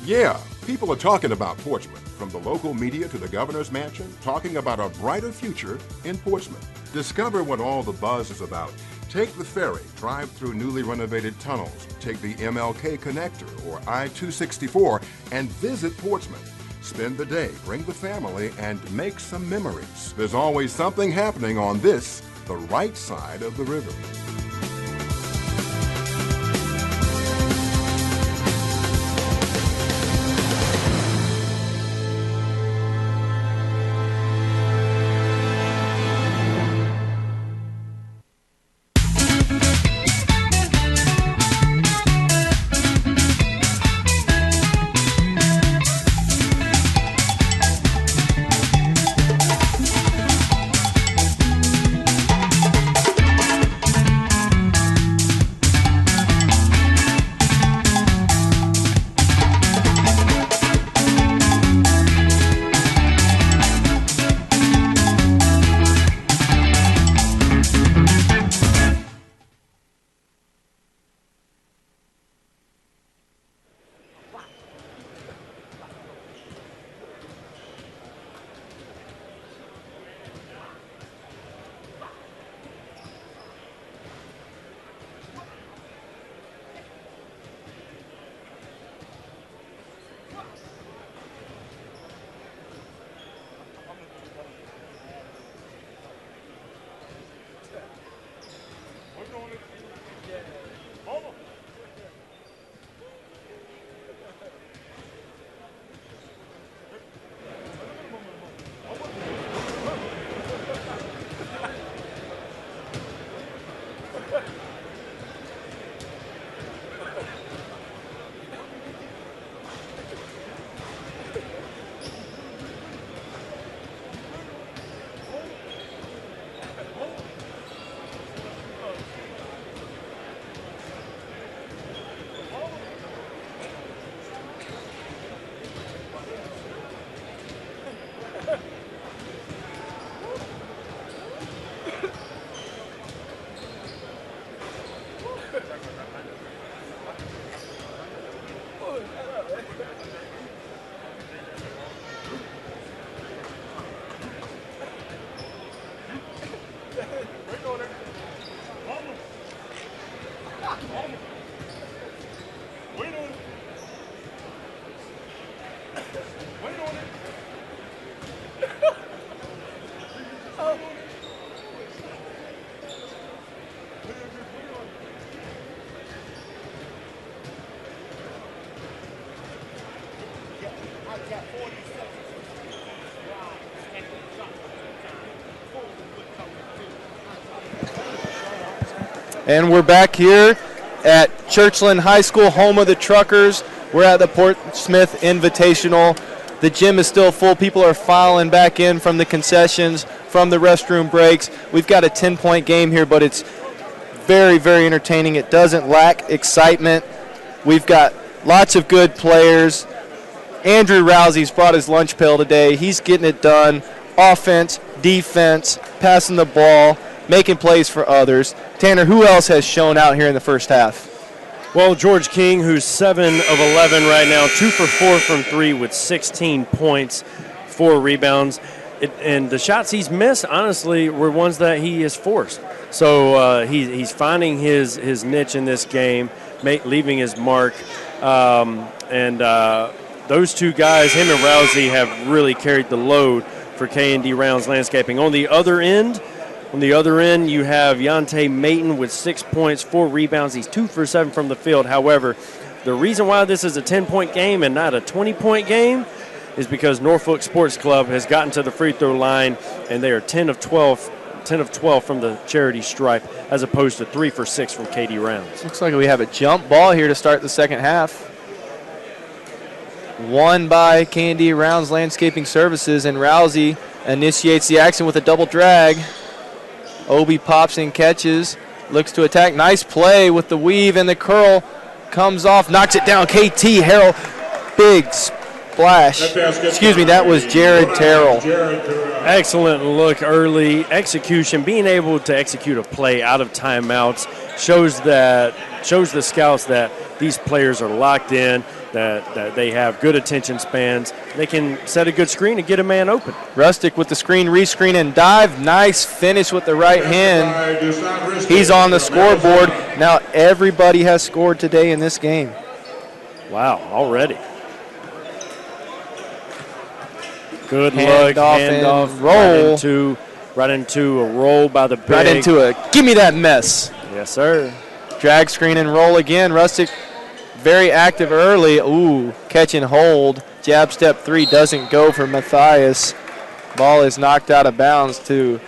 Speaker 7: Yeah, people are talking about Portsmouth, from the local media to the governor's mansion, talking about a brighter future in Portsmouth. Discover what all the buzz is about. Take the ferry, drive through newly renovated tunnels, take the MLK Connector or I-264, and visit Portsmouth. Spend the day, bring the family, and make some memories. There's always something happening on this, the right side of the river.
Speaker 2: And we're back here at Churchland High School, home of the Truckers. We're at the Portsmouth Invitational. The gym is still full. People are filing back in from the concessions, from the restroom breaks. We've got a 10-point game here, but it's very, very entertaining. It doesn't lack excitement. We've got lots of good players. Andrew Rowsey's brought his lunch pail today. He's getting it done. Offense, defense, passing the ball, making plays for others. Tanner, who else has shown out here in the first half?
Speaker 3: Well, George King, who's 7 of 11 right now, 2 for 4 from 3 with 16 points, 4 rebounds. And the shots he's missed, honestly, were ones that he has forced. So he's finding his niche in this game, leaving his mark. Those two guys, him and Rowsey, have really carried the load for K&D Rounds Landscaping. On the other end, On the other end, you have Yante Maten with 6 points, 4 rebounds. He's 2 for 7 from the field. However, the reason why this is a 10-point game and not a 20-point game is because Norfolk Sports Club has gotten to the free throw line, and they are 10 of 12 from the charity stripe, as opposed to 3 for 6 from KD Rounds.
Speaker 2: Looks like we have a jump ball here to start the second half. Won by KD Rounds Landscaping Services, and Rowsey initiates the action with a double drag. Obi pops and catches, looks to attack. Nice play with the weave and the curl. Comes off, knocks it down. KT Harrell, big splash. Excuse me, that was Jared Terrell.
Speaker 3: Excellent look early. Execution, being able to execute a play out of timeouts shows the scouts that these players are locked in, that they have good attention spans. They can set a good screen and get a man open.
Speaker 2: Ristic with the screen, rescreen, and dive. Nice finish with the right hand. He's on the scoreboard. Now everybody has scored today in this game.
Speaker 3: Wow, already. Good look, handoff,
Speaker 2: roll.
Speaker 3: Right into a roll by the big.
Speaker 2: Right into a, give me that mess.
Speaker 3: Yes, sir.
Speaker 2: Drag screen and roll again. Ristic very active early. Ooh, catch and hold. Jab step 3 doesn't go for Matthias. Ball is knocked out of bounds to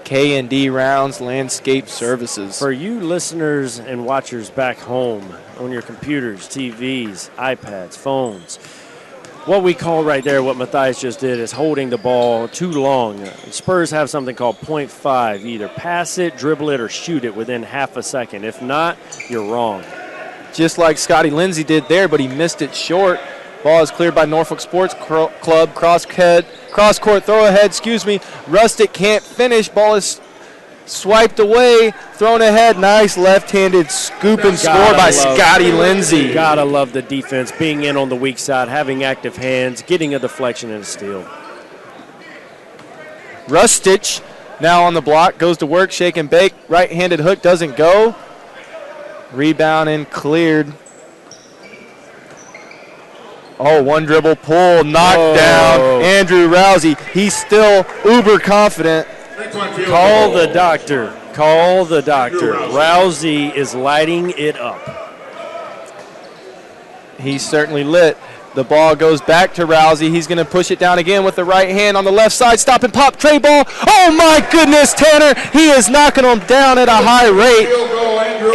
Speaker 2: K&D Rounds Landscape Services.
Speaker 3: For you listeners and watchers back home on your computers, TVs, iPads, phones, what we call right there, what Matthias just did, is holding the ball too long. Spurs have something called 0.5. Either pass it, dribble it, or shoot it within half a second. If not, you're wrong.
Speaker 2: Just like Scottie Lindsey did there, but he missed it short. Ball is cleared by Norfolk Sports Club. Cross-court throw ahead, Ristic can't finish. Ball is swiped away, thrown ahead. Nice left-handed scoop and score by Scottie Lindsey.
Speaker 3: Gotta love the defense, being in on the weak side, having active hands, getting a deflection and a steal.
Speaker 2: Ristic now on the block, goes to work, shake and bake. Right-handed hook doesn't go. Rebound and cleared. Oh, one dribble pull, knocked down. Andrew Rowsey, he's still uber confident.
Speaker 3: Call the doctor. Call the doctor. Rowsey is lighting it up.
Speaker 2: He's certainly lit. The ball goes back to Rowsey. He's going to push it down again with the right hand on the left side. Stop and pop. Tray ball. Oh, my goodness, Tanner. He is knocking him down at a high rate.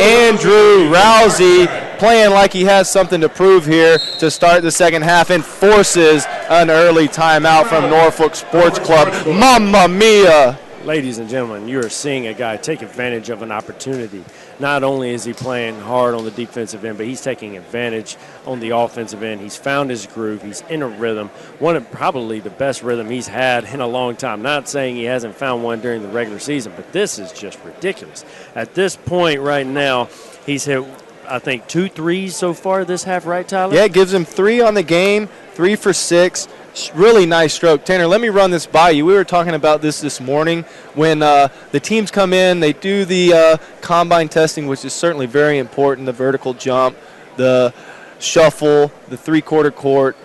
Speaker 2: Andrew Rowsey playing like he has something to prove here to start the second half and forces an early timeout from Norfolk Sports Club. Mamma mia.
Speaker 3: Ladies and gentlemen, you are seeing a guy take advantage of an opportunity. Not only is he playing hard on the defensive end, but he's taking advantage on the offensive end. He's found his groove. He's in a rhythm, one of probably the best rhythm he's had in a long time. Not saying he hasn't found one during the regular season, but this is just ridiculous. At this point right now, he's hit, I think, 2 threes so far this half, right, Tyler?
Speaker 2: Yeah, it gives him 3 on the game, 3 for 6. Really nice stroke. Tanner, let me run this by you. We were talking about this morning when the teams come in, they do the combine testing, which is certainly very important, the vertical jump, the shuffle, the three-quarter court.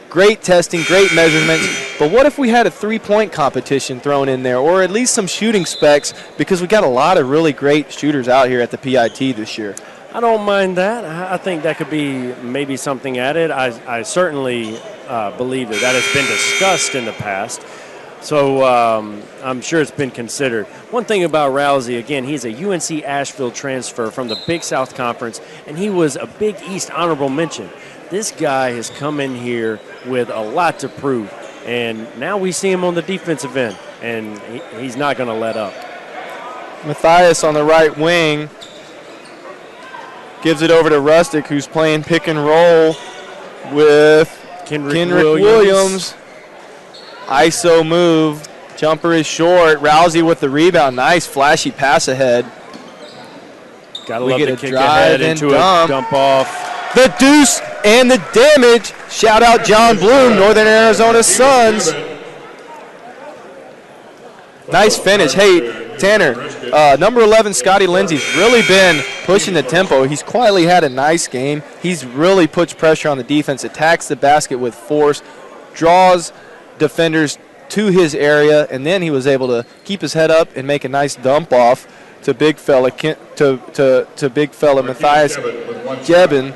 Speaker 2: Great testing, great measurements. But what if we had a three-point competition thrown in there, or at least some shooting specs, because we got a lot of really great shooters out here at the PIT this year.
Speaker 3: I don't mind that. I think that could be maybe something added. I certainly believe that has been discussed in the past. So I'm sure it's been considered. One thing about Rowsey, again, he's a UNC Asheville transfer from the Big South Conference, and he was a Big East honorable mention. This guy has come in here with a lot to prove, and now we see him on the defensive end, and he's not going to let up.
Speaker 2: Matthias on the right wing gives it over to Ristic, who's playing pick and roll with Kenrich Williams. ISO move. Jumper is short. Rowsey with the rebound. Nice flashy pass ahead.
Speaker 3: Gotta love the kick ahead into a dump off.
Speaker 2: The deuce and the damage. Shout out John Bloom, Northern Arizona Suns. Nice finish. Hey, Tanner, number 11, Scottie Lindsey's really been pushing the tempo. He's quietly had a nice game. He's really puts pressure on the defense, attacks the basket with force, draws defenders to his area, and then he was able to keep his head up and make a nice dump off to big fella Matthias Geben,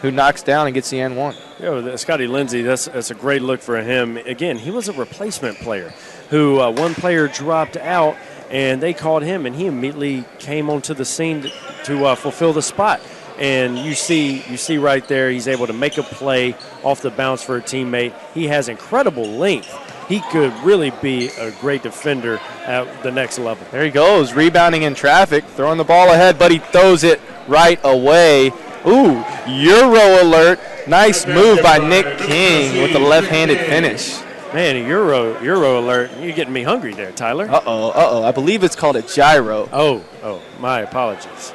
Speaker 2: who knocks down and gets the N1.
Speaker 3: Yeah, Scottie Lindsey, that's a great look for him. Again, he was a replacement player who one player dropped out, and they called him, and he immediately came onto the scene to fulfill the spot. And you see right there, he's able to make a play off the bounce for a teammate. He has incredible length. He could really be a great defender at the next level.
Speaker 2: There he goes, rebounding in traffic, throwing the ball ahead, but he throws it right away. Ooh, Euro alert. Nice move by Nick King with the left-handed finish.
Speaker 3: Man, a Euro alert. You're getting me hungry there, Tyler.
Speaker 2: Uh-oh. I believe it's called a gyro.
Speaker 3: Oh, my apologies.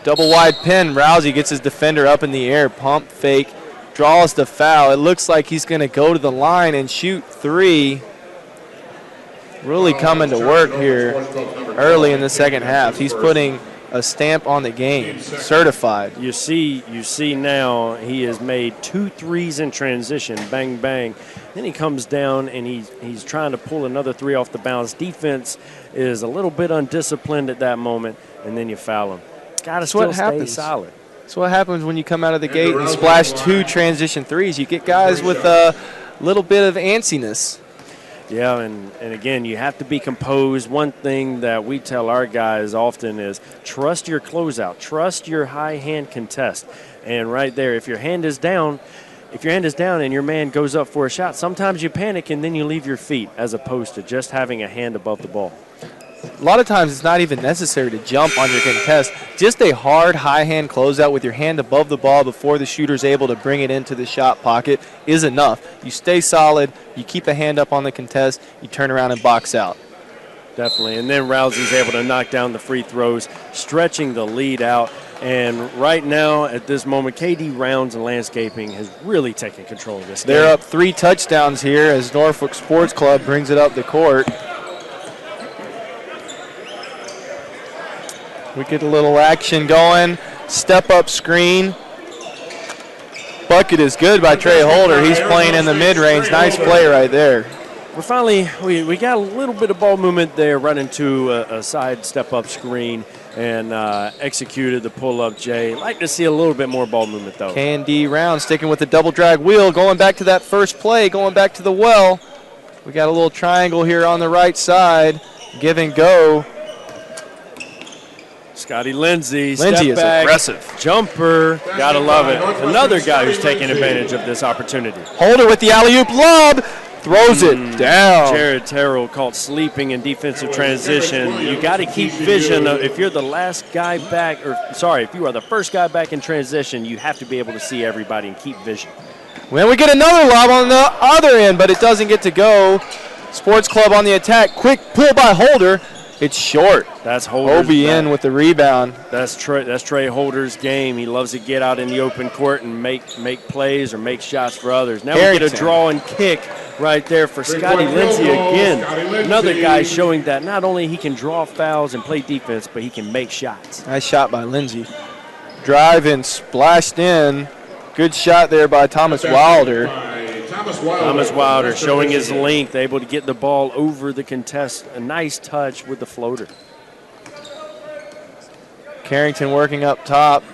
Speaker 2: Double wide pin. Rowsey gets his defender up in the air. Pump fake. Draws the foul. It looks like he's going to go to the line and shoot three. Really coming to work here early in the second half. He's putting a stamp on the game. Certified.
Speaker 3: You see now he has made 2 threes in transition. Bang, bang. Then he comes down and he's trying to pull another 3 off the bounce. Defense is a little bit undisciplined at that moment, and then you foul him. Got to still stay solid.
Speaker 2: That's what happens when you come out of the gate and splash 2 transition threes. You get guys with a little bit of antsiness.
Speaker 3: Yeah, and again, you have to be composed. One thing that we tell our guys often is trust your closeout, trust your high hand contest. And right there, if your hand is down and your man goes up for a shot, sometimes you panic and then you leave your feet as opposed to just having a hand above the ball.
Speaker 2: A lot of times it's not even necessary to jump on your contest. Just a hard high hand closeout with your hand above the ball before the shooter's able to bring it into the shot pocket is enough. You stay solid, you keep a hand up on the contest, you turn around and box out.
Speaker 3: Definitely, and then Rousey's able to knock down the free throws, stretching the lead out. And right now, at this moment, KD Rounds and Landscaping has really taken control of this game.
Speaker 2: They're up 3 touchdowns here as Norfolk Sports Club brings it up the court. We get a little action going. Step-up screen. Bucket is good by Trey Holder. He's playing in the mid-range. Nice play right there.
Speaker 3: We're finally, we got a little bit of ball movement there, running to a side step-up screen and executed the pull-up, Jay. Like to see a little bit more ball movement, though.
Speaker 2: KD Round sticking with the double drag wheel, going back to that first play, going back to the well. We got a little triangle here on the right side. Give and go.
Speaker 3: Scottie Lindsey,
Speaker 2: Lindsey is
Speaker 3: back,
Speaker 2: aggressive.
Speaker 3: Jumper, gotta love it. Another guy who's taking advantage of this opportunity.
Speaker 2: Holder with the alley-oop lob, throws it down.
Speaker 3: Jared Terrell caught sleeping in defensive transition. You got to keep vision. If you're the last guy back, if you are the first guy back in transition, you have to be able to see everybody and keep vision.
Speaker 2: Well, we get another lob on the other end, but it doesn't get to go. Sports Club on the attack. Quick pull by Holder. It's short.
Speaker 3: That's Holder's
Speaker 2: OBN with the rebound.
Speaker 3: That's Trey Holder's game. He loves to get out in the open court and make plays or make shots for others. Now we get a draw and kick right there for Scottie Lindsey again. Another guy showing that not only he can draw fouls and play defense, but he can make shots.
Speaker 2: Nice shot by Lindsey. Drive and splashed in. Good shot there by Thomas Wilder.
Speaker 3: Thomas Wilder showing his length, able to get the ball over the contest. A nice touch with the floater.
Speaker 2: Carrington working up top.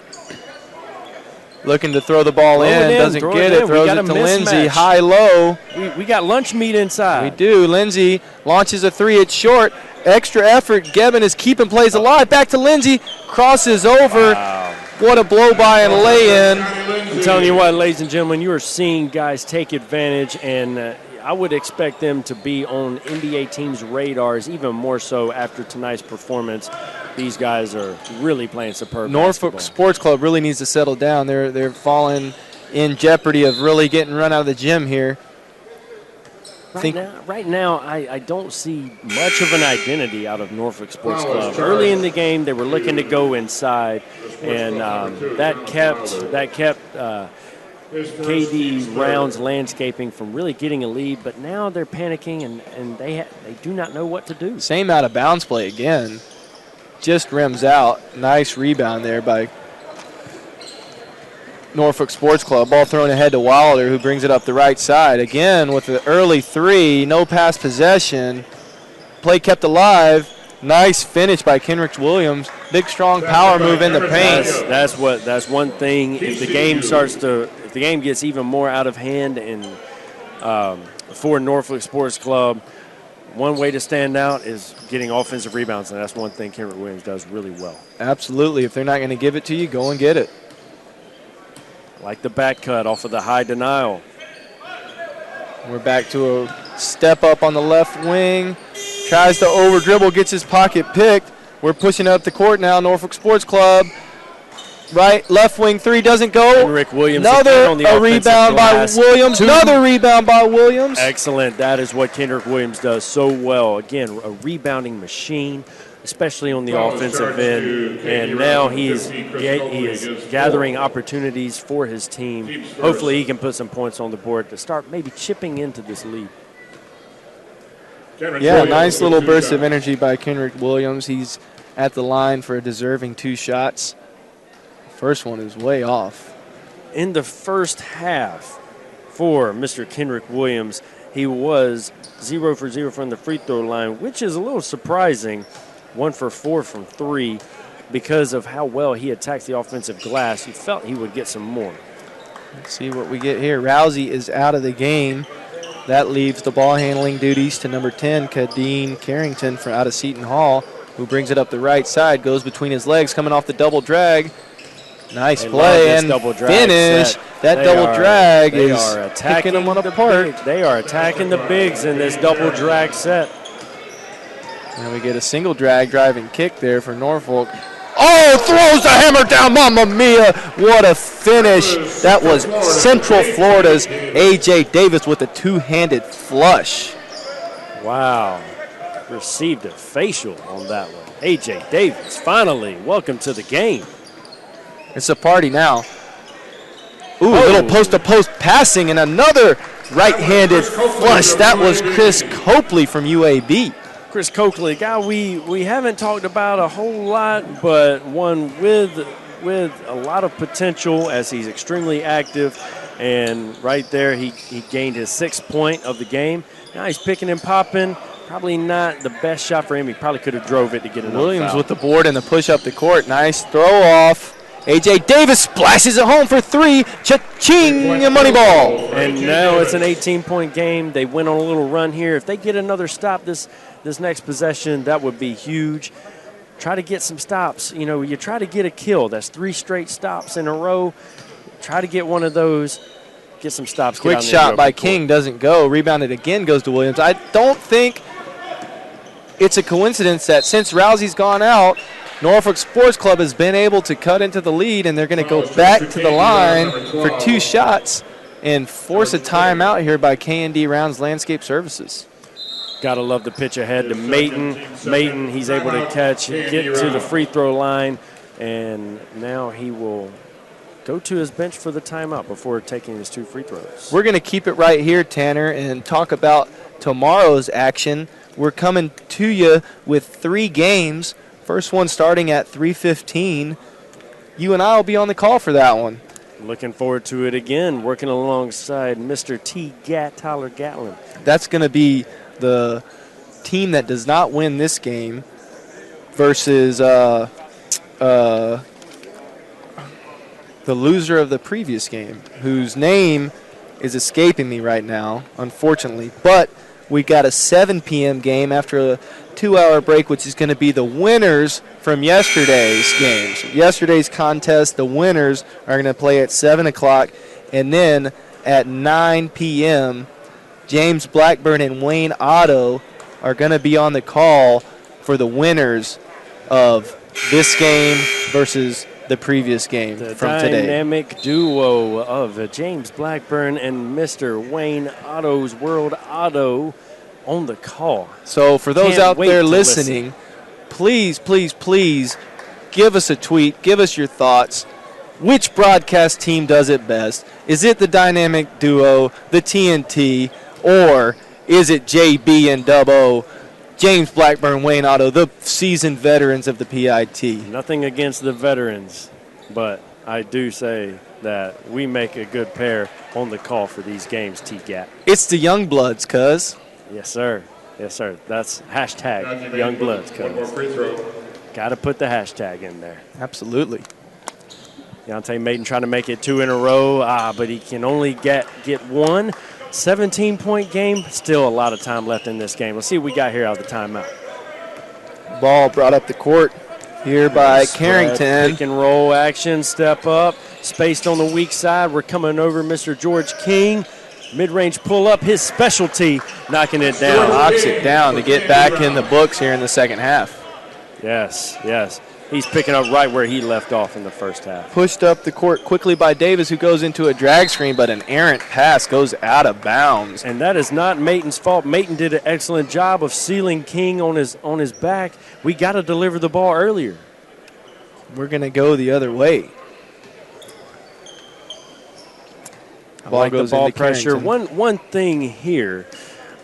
Speaker 2: Looking to throw the ball in. Doesn't get it. Throws it to Lindsey. High-low.
Speaker 3: We got lunch meat inside.
Speaker 2: We do. Lindsey launches a 3. It's short. Extra effort. Geben is keeping plays alive. Back to Lindsey. Crosses over. Wow. What a blow-by and lay-in.
Speaker 3: I'm telling you what, ladies and gentlemen, you are seeing guys take advantage, and I would expect them to be on NBA teams' radars even more so after tonight's performance. These guys are really playing superb
Speaker 2: Norfolk
Speaker 3: basketball.
Speaker 2: Sports Club really needs to settle down. They're falling in jeopardy of really getting run out of the gym here.
Speaker 3: Right now, I don't see much of an identity out of Norfolk Sports Club. Early in the game, they were looking to go inside, and that kept KD Rounds Landscaping from really getting a lead. But now they're panicking, and they do not know what to do.
Speaker 2: Same out of bounds play again. Just rims out. Nice rebound there by Norfolk Sports Club. Ball thrown ahead to Wilder, who brings it up the right side. Again, with the early three, no pass possession. Play kept alive. Nice finish by Kenrich Williams. Big, strong power move in the paint.
Speaker 3: That's one thing. If the game gets even more out of hand and for Norfolk Sports Club, one way to stand out is getting offensive rebounds, and that's one thing Kenrich Williams does really well.
Speaker 2: Absolutely. If they're not going to give it to you, go and get it.
Speaker 3: Like the back cut off of the high denial.
Speaker 2: We're back to a step up on the left wing. Tries to over dribble, gets his pocket picked. We're pushing up the court now, Norfolk Sports Club. Right, left wing three doesn't go.
Speaker 3: Kenrich Williams
Speaker 2: Another rebound by Williams. Another rebound by Williams.
Speaker 3: Excellent. That is what Kenrich Williams does so well. Again, a rebounding machine, especially on the offensive end. And now he is gathering opportunities for his team. Hopefully he can put some points on the board to start maybe chipping into this lead.
Speaker 2: Yeah, nice little burst of energy by Kenrich Williams. He's at the line for a deserving 2 shots. First one is way off.
Speaker 3: In the first half for Mr. Kenrich Williams, he was 0 for 0 from the free throw line, which is a little surprising. 1 for 4 from 3 because of how well he attacks the offensive glass. He felt he would get some more.
Speaker 2: Let's see what we get here. Rowsey is out of the game. That leaves the ball handling duties to number 10, Khadeen Carrington from out of Seton Hall, who brings it up the right side, goes between his legs, coming off the double drag. Nice play and finish. That double drag is picking them apart.
Speaker 3: They are attacking the bigs in this double drag set.
Speaker 2: And we get a single drag driving kick there for Norfolk. Oh, throws the hammer down, mamma mia. What a finish. That was Central Florida's A.J. Davis with a two-handed flush.
Speaker 3: Wow. Received a facial on that one. A.J. Davis, finally, welcome to the game.
Speaker 2: It's a party now. Ooh, little post-to-post passing and another right-handed flush. That was Chris Cokley from UAB.
Speaker 3: Chris Cokley, guy we haven't talked about a whole lot, but one with a lot of potential as he's extremely active. And right there, he gained his 6th point of the game. Now he's picking and popping. Probably not the best shot for him. He probably could have drove it to get another
Speaker 2: Williams
Speaker 3: foul.
Speaker 2: with the board and the push up the court. Nice throw off. A.J. Davis splashes it home for 3. Cha-ching, a money ball.
Speaker 3: And now it's an 18-point game. They went on a little run here. If they get another stop this next possession, that would be huge. Try to get some stops. You know, you try to get a kill. That's 3 straight stops in a row. Try to get one of those. Get some stops.
Speaker 2: Quick shot by King doesn't go. Rebounded again goes to Williams. I don't think it's a coincidence that since Rousey's gone out, Norfolk Sports Club has been able to cut into the lead, and they're going to go back to the line for 2 shots and force a timeout here by K&D Rounds Landscape Services.
Speaker 3: Got to love the pitch ahead to Maten. Maten, he's able to catch, get to the free throw line, and now he will go to his bench for the timeout before taking his 2 free throws.
Speaker 2: We're going to keep it right here, Tanner, and talk about tomorrow's action. We're coming to you with 3 games. First one starting at 3:15. You and I will be on the call for that one.
Speaker 3: Looking forward to it again, working alongside Mr. Tyler Gatlin.
Speaker 2: That's going to be the team that does not win this game versus the loser of the previous game, whose name is escaping me right now, unfortunately. But we got a 7 p.m. game after a 2-hour break, which is going to be the winners from yesterday's games. Yesterday's contest, the winners are going to play at 7 o'clock. And then at 9 p.m., James Blackburn and Wayne Otto are going to be on the call for the winners of this game versus the previous game from today.
Speaker 3: The dynamic duo of James Blackburn and Mr. Wayne Otto's World Otto on the call.
Speaker 2: So for those out there listening, please, please, please give us a tweet. Give us your thoughts. Which broadcast team does it best? Is it the dynamic duo, the TNT, or is it JB and Dubbo, James Blackburn, Wayne Otto, the seasoned veterans of the PIT?
Speaker 3: Nothing against the veterans, but I do say that we make a good pair on the call for these games, T-Gap.
Speaker 2: It's the young bloods, cuz.
Speaker 3: Yes, sir. Yes, sir. That's hashtag young bloods, cuz. Got to put the hashtag in there.
Speaker 2: Absolutely.
Speaker 3: Yante Maten trying to make it 2 in a row, but he can only get one. 17-point game. Still a lot of time left in this game. Let's see what we got here out of the timeout.
Speaker 2: Ball brought up the court here by Carrington.
Speaker 3: Pick and roll action, step up. Spaced on the weak side. We're coming over Mr. George King. Mid-range pull-up, his specialty, knocking it down.
Speaker 2: Knocks it down to get back in the books here in the second half.
Speaker 3: Yes, yes. He's picking up right where he left off in the first half.
Speaker 2: Pushed up the court quickly by Davis, who goes into a drag screen, but an errant pass goes out of bounds.
Speaker 3: And that is not Maten's fault. Maten did an excellent job of sealing King on his back. We got to deliver the ball earlier.
Speaker 2: We're going to go the other way.
Speaker 3: I like the ball pressure. One thing here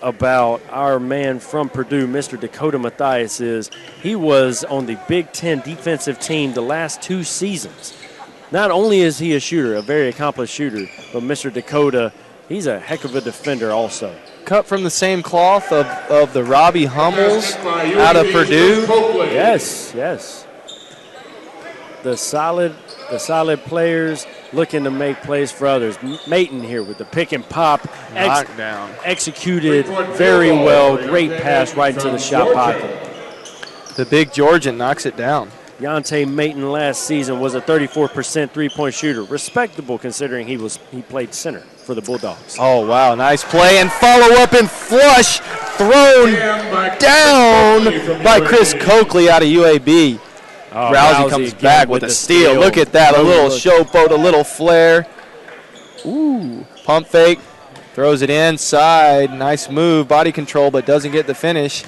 Speaker 3: about our man from Purdue, Mr. Dakota Mathias, is he was on the Big Ten defensive team the last 2 seasons. Not only is he a shooter, a very accomplished shooter, but Mr. Dakota, he's a heck of a defender also.
Speaker 2: Cut from the same cloth of the Robbie Hummels out of Purdue.
Speaker 3: Yes, yes. The solid players looking to make plays for others. Maten here with the pick and pop.
Speaker 2: Knockdown.
Speaker 3: Executed very well. Great pass right into the shot pocket.
Speaker 2: The big Georgian knocks it down.
Speaker 3: Yante Maten last season was a 34% three-point shooter. Respectable considering he played center for the Bulldogs.
Speaker 2: Oh, wow. Nice play and follow-up and flush. Thrown down by Chris Cokley out of UAB.
Speaker 3: Oh,
Speaker 2: Rowsey comes back with a steal. Look at that, a little showboat, a little flare. Ooh, pump fake, throws it inside. Nice move, body control, but doesn't get the finish.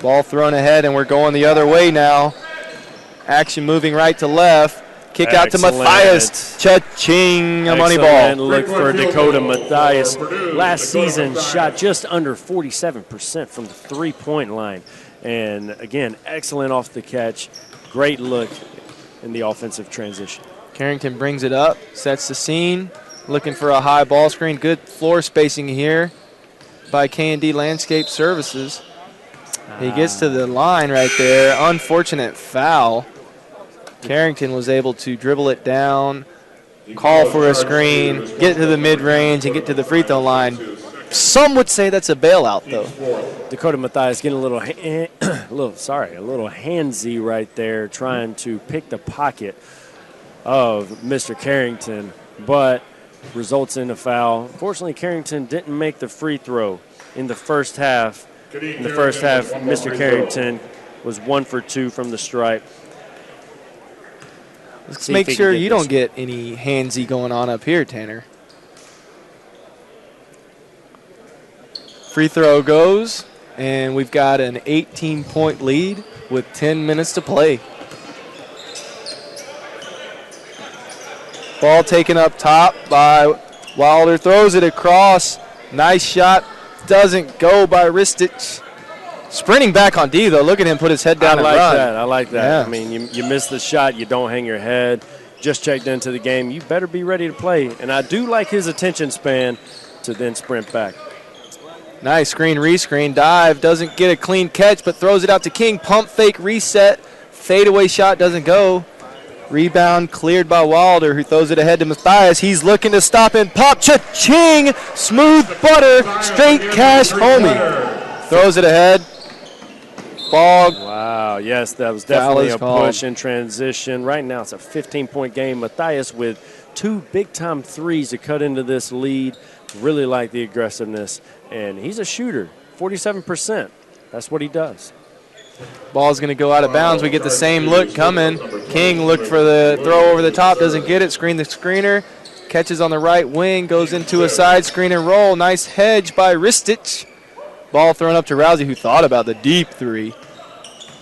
Speaker 2: Ball thrown ahead, and we're going the other way now. Action moving right to left. Kick out to Mathias. Cha-ching, a money ball.
Speaker 3: Look for Dakota Mathias. Last season shot just under 47% from the three-point line. And, again, excellent off the catch. Great look in the offensive transition.
Speaker 2: Carrington brings it up, sets the scene, looking for a high ball screen. Good floor spacing here by K&D Landscape Services. He gets to the line right there. Unfortunate foul. Carrington was able to dribble it down, call for a screen, get to the mid-range, and get to the free throw line. Some would say that's a bailout, though.
Speaker 3: Dakota Mathias getting a little handsy right there, trying to pick the pocket of Mr. Carrington, but results in a foul. Unfortunately, Carrington didn't make the free throw in the first half. In the first half, Mr. Carrington was 1 for 2 from the stripe.
Speaker 2: Let's make sure you don't get any handsy going on up here, Tanner. Free throw goes, and we've got an 18-point lead with 10 minutes to play. Ball taken up top by Wilder, throws it across. Nice shot, doesn't go by Ristic. Sprinting back on D, though. Look at him put his head down and run.
Speaker 3: I like that.
Speaker 2: Yeah.
Speaker 3: I mean, you miss the shot, you don't hang your head. Just checked into the game. You better be ready to play. And I do like his attention span to then sprint back.
Speaker 2: Nice screen, rescreen, dive. Doesn't get a clean catch, but throws it out to King. Pump fake, reset. Fadeaway shot doesn't go. Rebound cleared by Wilder, who throws it ahead to Mathias. He's looking to stop and pop. Cha-ching! Smooth butter, straight cash, homie. Throws it ahead. Ball.
Speaker 3: Wow, yes, that was definitely a push in transition. Right now it's a 15-point game. Mathias with 2 big-time threes to cut into this lead. Really like the aggressiveness. And he's a shooter, 47%. That's what he does.
Speaker 2: Ball's going to go out of bounds. We get the same look coming. King looked for the throw over the top, doesn't get it. Screen the screener. Catches on the right wing, goes into a side screen and roll. Nice hedge by Ristic. Ball thrown up to Rowsey, who thought about the deep three.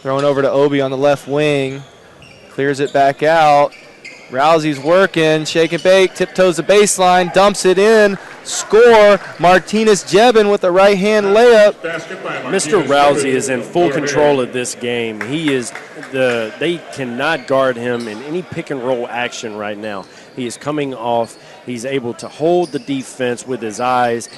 Speaker 2: Thrown over to Obi on the left wing. Clears it back out. Rowsey's working, shake and bake, tiptoes the baseline, dumps it in. score. Martinas Geben with a right-hand layup.
Speaker 3: Mr. Rowsey is in full control of this game. They cannot guard him in any pick and roll action right now. He is coming off. He's able to hold the defense with his eyes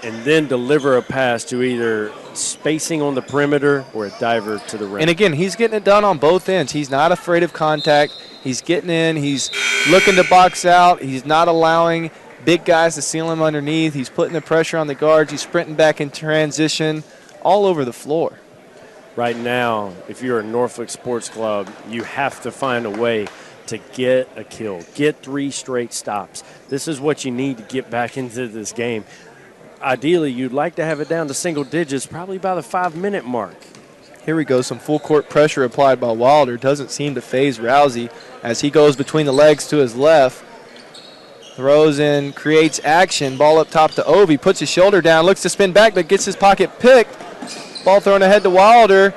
Speaker 3: and then deliver a pass to either spacing on the perimeter or a diver to the rim.
Speaker 2: And again, he's getting it done on both ends. He's not afraid of contact. He's getting in. He's looking to box out. He's not allowing big guys to seal him underneath. He's putting the pressure on the guards. He's sprinting back in transition all over the floor.
Speaker 3: Right now, if you're a Norfolk Sports Club, you have to find a way to get a kill, get 3 straight stops. This is what you need to get back into this game. Ideally, you'd like to have it down to single digits, probably by the 5-minute mark.
Speaker 2: Here we go, some full court pressure applied by Wilder. Doesn't seem to phase Rowsey as he goes between the legs to his left. Throws in, creates action. Ball up top to Ovi, puts his shoulder down, looks to spin back, but gets his pocket picked. Ball thrown ahead to Wilder.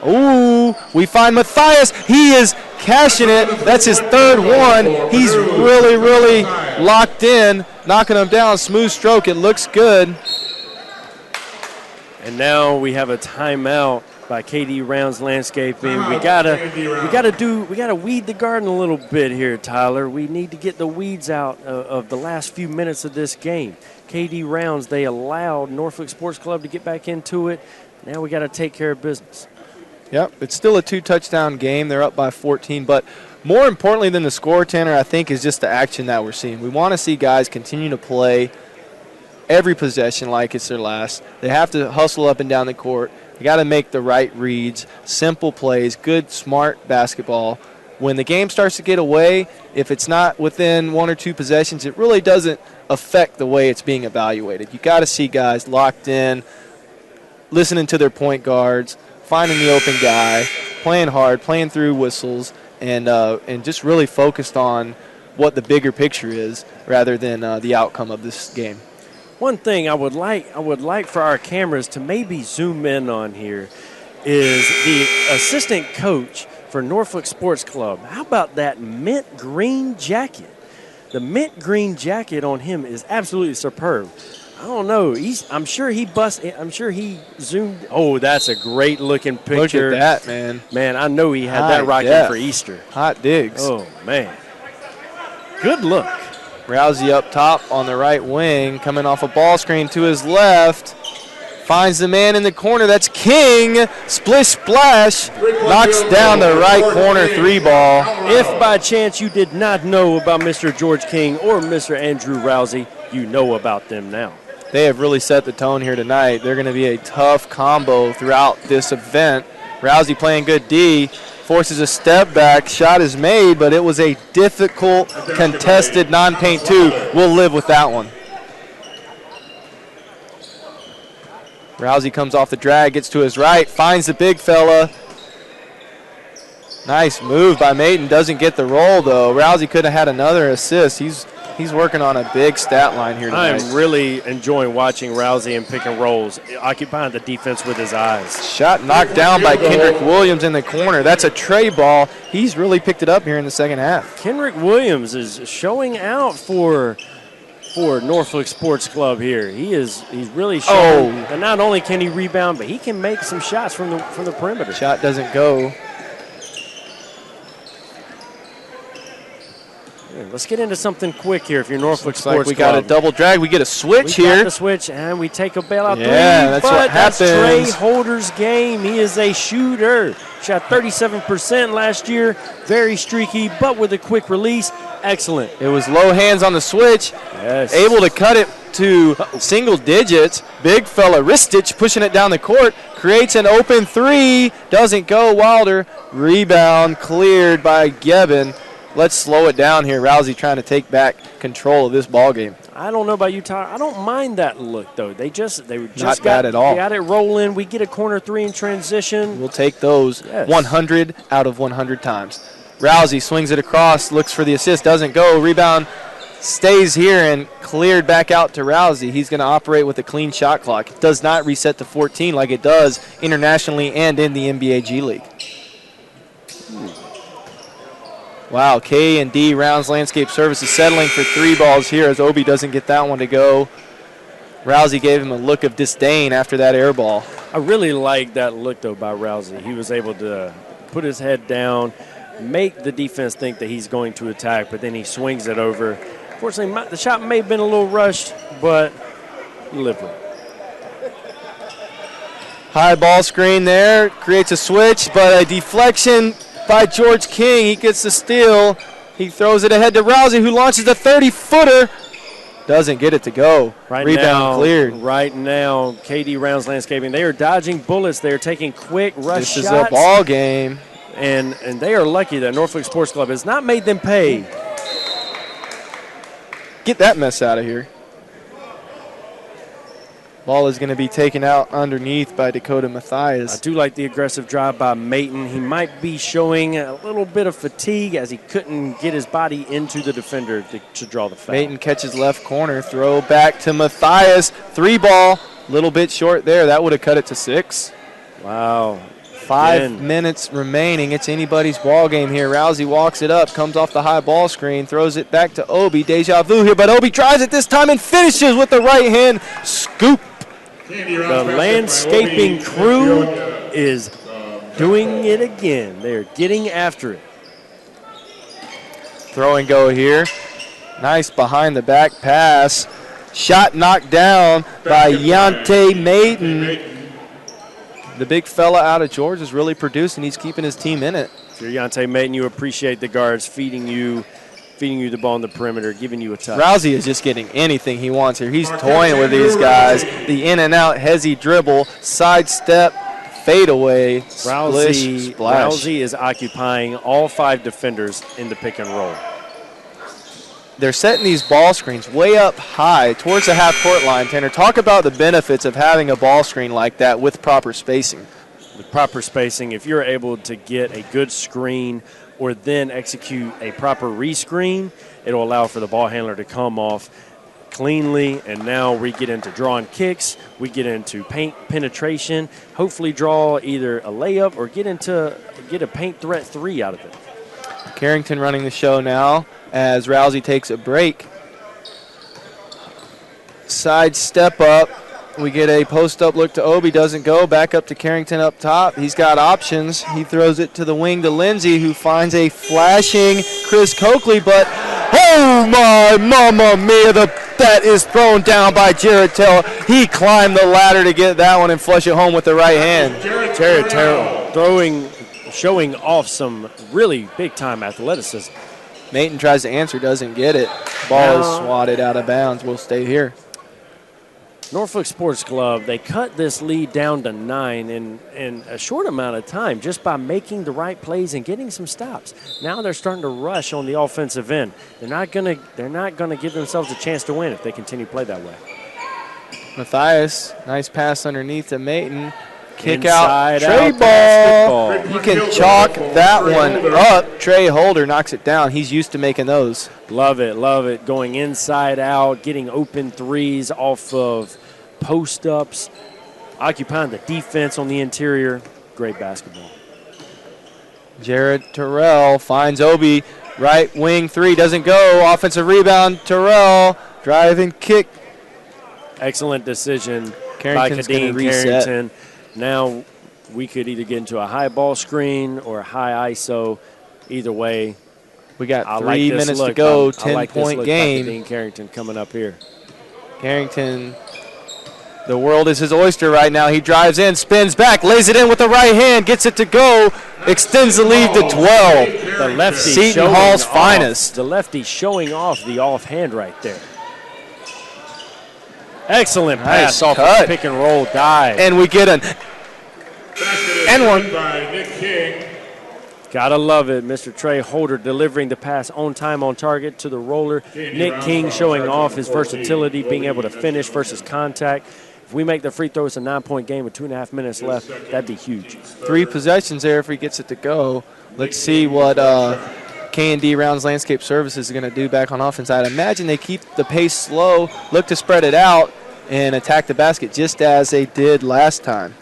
Speaker 2: Ooh, we find Matthias. He is cashing it. That's his 3rd one. He's really, really locked in, knocking him down. Smooth stroke. It looks good.
Speaker 3: And now we have a timeout by KD Rounds Landscaping. We gotta weed the garden a little bit here, Tyler. We need to get the weeds out of the last few minutes of this game. KD Rounds, they allowed Norfolk Sports Club to get back into it. Now we got to take care of business.
Speaker 2: Yep, it's still a 2-touchdown game. They're up by 14, but more importantly than the score, Tanner, I think is just the action that we're seeing. We want to see guys continue to play every possession like it's their last. They have to hustle up and down the court. You got to make the right reads, simple plays, good, smart basketball. When the game starts to get away, if it's not within 1 or 2 possessions, it really doesn't affect the way it's being evaluated. You got to see guys locked in, listening to their point guards, finding the open guy, playing hard, playing through whistles, and just really focused on what the bigger picture is rather than the outcome of this game.
Speaker 3: One thing I would like for our cameras to maybe zoom in on here is the assistant coach for Norfolk Sports Club. How about that mint green jacket? The mint green jacket on him is absolutely superb. I don't know. I'm sure he zoomed. Oh, that's a great looking picture.
Speaker 2: Look at that, man.
Speaker 3: Man, I know he had that rocking for Easter.
Speaker 2: Hot digs.
Speaker 3: Oh, man. Good look.
Speaker 2: Rowsey up top on the right wing, coming off a ball screen to his left. Finds the man in the corner. That's King. Splish splash. Knocks down the right corner 3 ball.
Speaker 3: If by chance you did not know about Mr. George King or Mr. Andrew Rowsey, you know about them now.
Speaker 2: They have really set the tone here tonight. They're going to be a tough combo throughout this event. Rowsey playing good D. Forces a step back. Shot is made, but it was a difficult, contested non-paint 2. We'll live with that one. Rowsey comes off the drag, gets to his right, finds the big fella. Nice move by Maten. Doesn't get the roll, though. Rowsey could have had another assist. He's working on a big stat line here tonight.
Speaker 3: I'm really enjoying watching Rowsey in pick and rolls, occupying the defense with his eyes.
Speaker 2: Shot knocked down by Kenrich Williams in the corner. That's a Trey ball. He's really picked it up here in the second half.
Speaker 3: Kenrich Williams is showing out for Norfolk Sports Club here. He's really showing that not only can he rebound, but he can make some shots from the perimeter.
Speaker 2: Shot doesn't go.
Speaker 3: Let's get into something quick here if you're Norfolk Sports
Speaker 2: Club. We got a double drag. We get a switch
Speaker 3: here.
Speaker 2: We
Speaker 3: got the switch, and we take a bailout 3.
Speaker 2: That's what happens.
Speaker 3: That's Trey Holder's game. He is a shooter. Shot 37% last year. Very streaky, but with a quick release. Excellent.
Speaker 2: It was low hands on the switch.
Speaker 3: Yes.
Speaker 2: Able to cut it to single digits. Big fella Ristic pushing it down the court. Creates an open 3. Doesn't go. Wilder. Rebound cleared by Geben. Let's slow it down here. Rowsey trying to take back control of this ball game.
Speaker 3: I don't know about you, Tyler. I don't mind that look, though. They just
Speaker 2: not bad at all.
Speaker 3: Got it rolling. We get a corner 3 in transition.
Speaker 2: We'll take those 100 out of 100 times. Rowsey swings it across, looks for the assist, doesn't go. Rebound stays here and cleared back out to Rowsey. He's going to operate with a clean shot clock. It does not reset to 14 like it does internationally and in the NBA G League. Wow, K&D Rounds Landscape Services settling for 3 balls here as Obi doesn't get that one to go. Rousey gave him a look of disdain after that air ball.
Speaker 3: I really like that look, though, by Rousey. He was able to put his head down, make the defense think that he's going to attack, but then he swings it over. Fortunately, the shot may have been a little rushed, but you live with it.
Speaker 2: High ball screen there, creates a switch, but a deflection by George King. He gets the steal. He throws it ahead to Rousey, who launches a 30-footer. Doesn't get it to go. Rebound cleared.
Speaker 3: Right now, KD Rounds Landscaping, they are dodging bullets. They are taking quick rush shots.
Speaker 2: This is a ball game.
Speaker 3: And they are lucky that Norfolk Sports Club has not made them pay.
Speaker 2: Get that mess out of here. Ball is going to be taken out underneath by Dakota Mathias.
Speaker 3: I do like the aggressive drive by Maten. He might be showing a little bit of fatigue as he couldn't get his body into the defender to draw the foul.
Speaker 2: Maten catches left corner, throw back to Mathias. 3 ball, little bit short there. That would have cut it to 6.
Speaker 3: Wow.
Speaker 2: 5 minutes remaining. It's anybody's ball game here. Rousey walks it up, comes off the high ball screen, throws it back to Obi. Deja vu here, but Obi tries it this time and finishes with the right hand scoop.
Speaker 3: The landscaping crew is doing it again. They're getting after it.
Speaker 2: Throw and go here. Nice behind the back pass. Shot knocked down by Yante Maten. The big fella out of Georgia is really producing. He's keeping his team in it.
Speaker 3: If you're Yante Maten, you appreciate the guards feeding you the ball on the perimeter, giving you a touch.
Speaker 2: Rousey is just getting anything he wants here. He's toying with these guys. The in and out hezzy dribble, sidestep, fadeaway, splish, splash.
Speaker 3: Rousey is occupying all 5 defenders in the pick and roll.
Speaker 2: They're setting these ball screens way up high towards the half-court line. Tanner, talk about the benefits of having a ball screen like that with proper spacing.
Speaker 3: With proper spacing, if you're able to get a good screen or then execute a proper rescreen, it'll allow for the ball handler to come off cleanly, and now we get into drawing kicks, we get into paint penetration, hopefully draw either a layup or get a paint threat 3 out of it.
Speaker 2: Carrington running the show now as Rousey takes a break. Side step up. We get a post-up look to Obi, doesn't go. Back up to Carrington up top. He's got options. He throws it to the wing to Lindsey, who finds a flashing Chris Cokley, but oh my mamma mia, that is thrown down by Jared Terrell. He climbed the ladder to get that one and flush it home with the right hand.
Speaker 3: Jared Terrell showing off some really big-time athleticism.
Speaker 2: Maten tries to answer, doesn't get it. Ball is swatted out of bounds. We'll stay here.
Speaker 3: Norfolk Sports Club, they cut this lead down to 9 in a short amount of time just by making the right plays and getting some stops. Now they're starting to rush on the offensive end. They're not gonna give themselves a chance to win if they continue to play that way.
Speaker 2: Mathias, nice pass underneath to Maten. Kick
Speaker 3: Inside
Speaker 2: out, Trey
Speaker 3: out
Speaker 2: ball.
Speaker 3: basketball.
Speaker 2: You can chalk that one up. Trey Holder knocks it down. He's used to making those.
Speaker 3: Love it. Going inside out, getting open threes off of post-ups, occupying the defense on the interior. Great basketball.
Speaker 2: Jared Terrell finds Obi. Right wing 3 doesn't go. Offensive rebound, Terrell. Drive and kick.
Speaker 3: Excellent decision
Speaker 2: Carrington's
Speaker 3: by Khadeen.
Speaker 2: reset.
Speaker 3: Carrington. Now we could either get into a high ball screen or a high ISO. Either way,
Speaker 2: we got 3 minutes to go, 10-point game.
Speaker 3: Khadeen Carrington coming up here.
Speaker 2: Carrington, the world is his oyster right now. He drives in, spins back, lays it in with the right hand, gets it to go, extends the lead to 12.
Speaker 3: The lefty
Speaker 2: Seton Hall's finest.
Speaker 3: The lefty showing off the offhand right there. Excellent pass off the pick and roll dive.
Speaker 2: And we get an and one.
Speaker 1: By Nick King.
Speaker 3: Gotta love it. Mr. Trey Holder delivering the pass on time, on target to the roller. Nick King showing off his versatility, being able to finish versus contact. If we make the free throw, it's a 9-point game with 2.5 minutes left. That'd be huge.
Speaker 2: 3 possessions there if he gets it to go. Let's see what K&D Rounds Landscape Services is going to do back on offense. I'd imagine they keep the pace slow, look to spread it out, and attack the basket just as they did last time.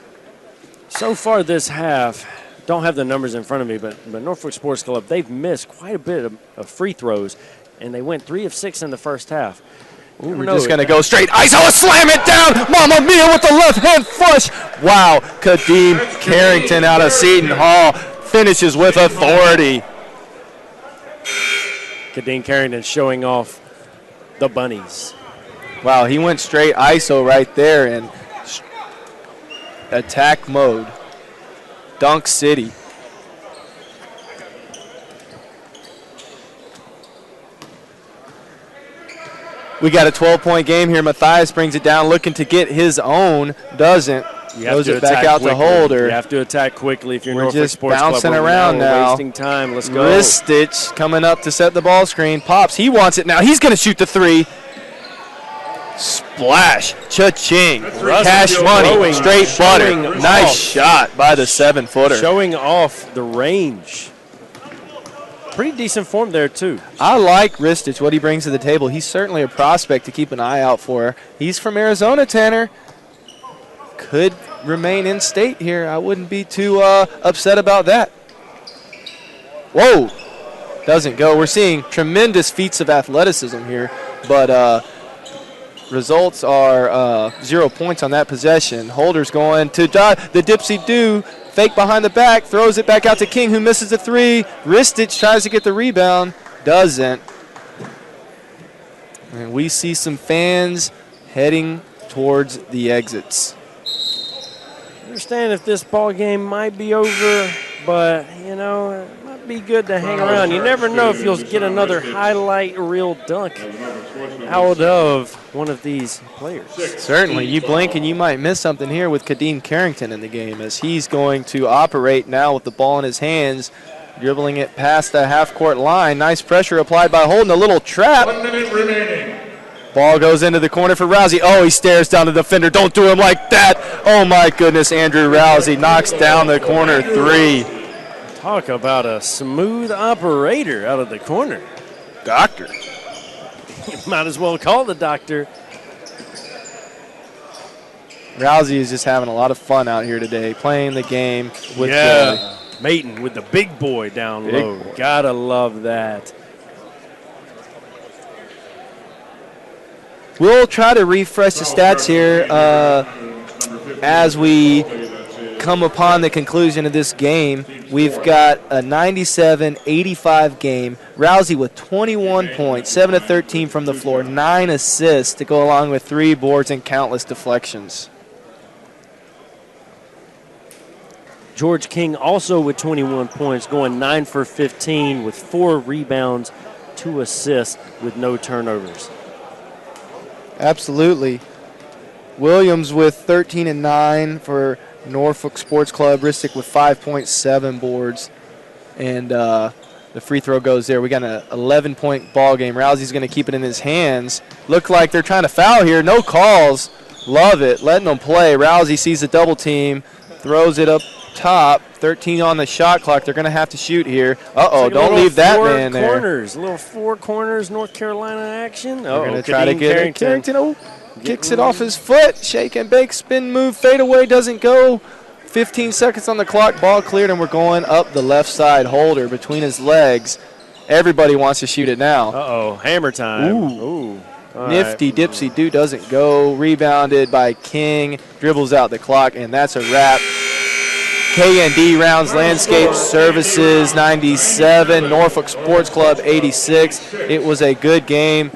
Speaker 3: So far this half, don't have the numbers in front of me, but Norfolk Sports Club, they've missed quite a bit of free throws, and they went 3 of 6 in the first half.
Speaker 2: Ooh, we're just going to go straight. ISO, slam it down. Mamma mia with the left-hand flush. Wow, Khadeen Carrington out of Seton Hall finishes with authority.
Speaker 3: Khadeen Carrington showing off the bunnies.
Speaker 2: Wow, he went straight ISO right there in attack mode. Dunk City. We got a 12-point game here. Matthias brings it down, looking to get his own. Doesn't. Throws it back out to Holder.
Speaker 3: You have to attack quickly if you're
Speaker 2: We're
Speaker 3: Norfolk
Speaker 2: just
Speaker 3: Sports
Speaker 2: bouncing
Speaker 3: Club.
Speaker 2: around now.
Speaker 3: Wasting time. Let's go.
Speaker 2: Ristic coming up to set the ball screen. Pops. He wants it now. He's going to shoot the 3. Splash. Cha-ching. Cash money. Straight butter. Nice shot by the 7-footer.
Speaker 3: Showing off the range. Pretty decent form there, too.
Speaker 2: I like Ristic, what he brings to the table. He's certainly a prospect to keep an eye out for. He's from Arizona, Tanner. Could remain in state here. I wouldn't be too upset about that. Whoa. Doesn't go. We're seeing tremendous feats of athleticism here, but results are 0 points on that possession. Holder's going to the dipsy-do. Fake behind the back, throws it back out to King, who misses the 3. Ristic tries to get the rebound, doesn't. And we see some fans heading towards the exits.
Speaker 3: I understand if this ball game might be over, but, it might be good to hang around. You never know if you'll get another highlight reel dunk out of one of these players.
Speaker 2: Certainly. You blink and you might miss something here with Khadeen Carrington in the game, as he's going to operate now with the ball in his hands, dribbling it past the half-court line. Nice pressure applied by Holden. A little trap.
Speaker 1: 1 minute remaining.
Speaker 2: Ball goes into the corner for Rowsey. Oh, he stares down the defender. Don't do him like that. Oh, my goodness. Andrew Rowsey knocks down the corner 3.
Speaker 3: Talk about a smooth operator out of the corner.
Speaker 2: Doctor.
Speaker 3: You might as well call the doctor.
Speaker 2: Rowsey is just having a lot of fun out here today, playing the game with joy.
Speaker 3: Maten with the big boy down low. Gotta love that.
Speaker 2: We'll try to refresh the stats here as we come upon the conclusion of this game. We've got a 97-85 game. Rowsey with 21 points, 7 of 13 from the floor, 9 assists to go along with 3 boards and countless deflections.
Speaker 3: George King also with 21 points, going 9 for 15 with 4 rebounds, 2 assists with no turnovers.
Speaker 2: Absolutely. Williams with 13 and 9 for Norfolk Sports Club. Ristic with 5.7 boards. And the free throw goes there. We got an 11-point ball game. Rousey's going to keep it in his hands. Look like they're trying to foul here. No calls. Love it. Letting them play. Rowsey sees the double team. Throws it up top. 13 on the shot clock. They're going to have to shoot here. Uh-oh, don't leave that man there.
Speaker 3: A little 4 corners, North Carolina action.
Speaker 2: They're going to try to get it. Carrington kicks it off his foot. Shake and bake, spin move, fade away, doesn't go. 15 seconds on the clock. Ball cleared, and we're going up the left side. Holder between his legs. Everybody wants to shoot it now.
Speaker 3: Uh-oh, hammer time.
Speaker 2: Ooh. Nifty dipsy do doesn't go. Rebounded by King. Dribbles out the clock, and that's a wrap. K&D Rounds Landscape Services 97, Norfolk Sports Club 86. It was a good game.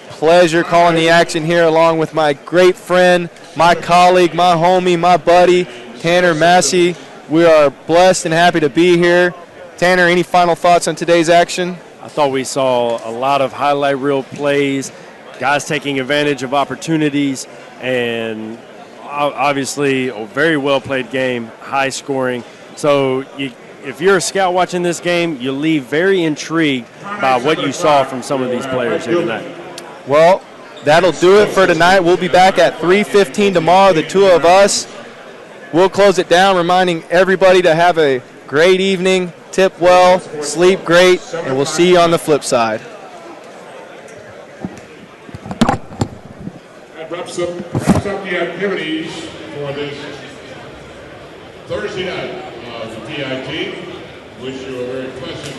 Speaker 2: Pleasure calling the action here along with my great friend, my colleague, my homie, my buddy, Tanner Massey. We are blessed and happy to be here. Tanner, any final thoughts on today's action?
Speaker 3: I thought we saw a lot of highlight reel plays, guys taking advantage of opportunities, and obviously a very well-played game, high scoring. So if you're a scout watching this game, you leave very intrigued by what you saw from some of these players here tonight.
Speaker 2: Well, that'll do it for tonight. We'll be back at 3:15 tomorrow, the two of us. We'll close it down, reminding everybody to have a great evening, tip well, sleep great, and we'll see you on the flip side.
Speaker 1: That wraps up the activities for this Thursday night. PIT. Wish you a very pleasant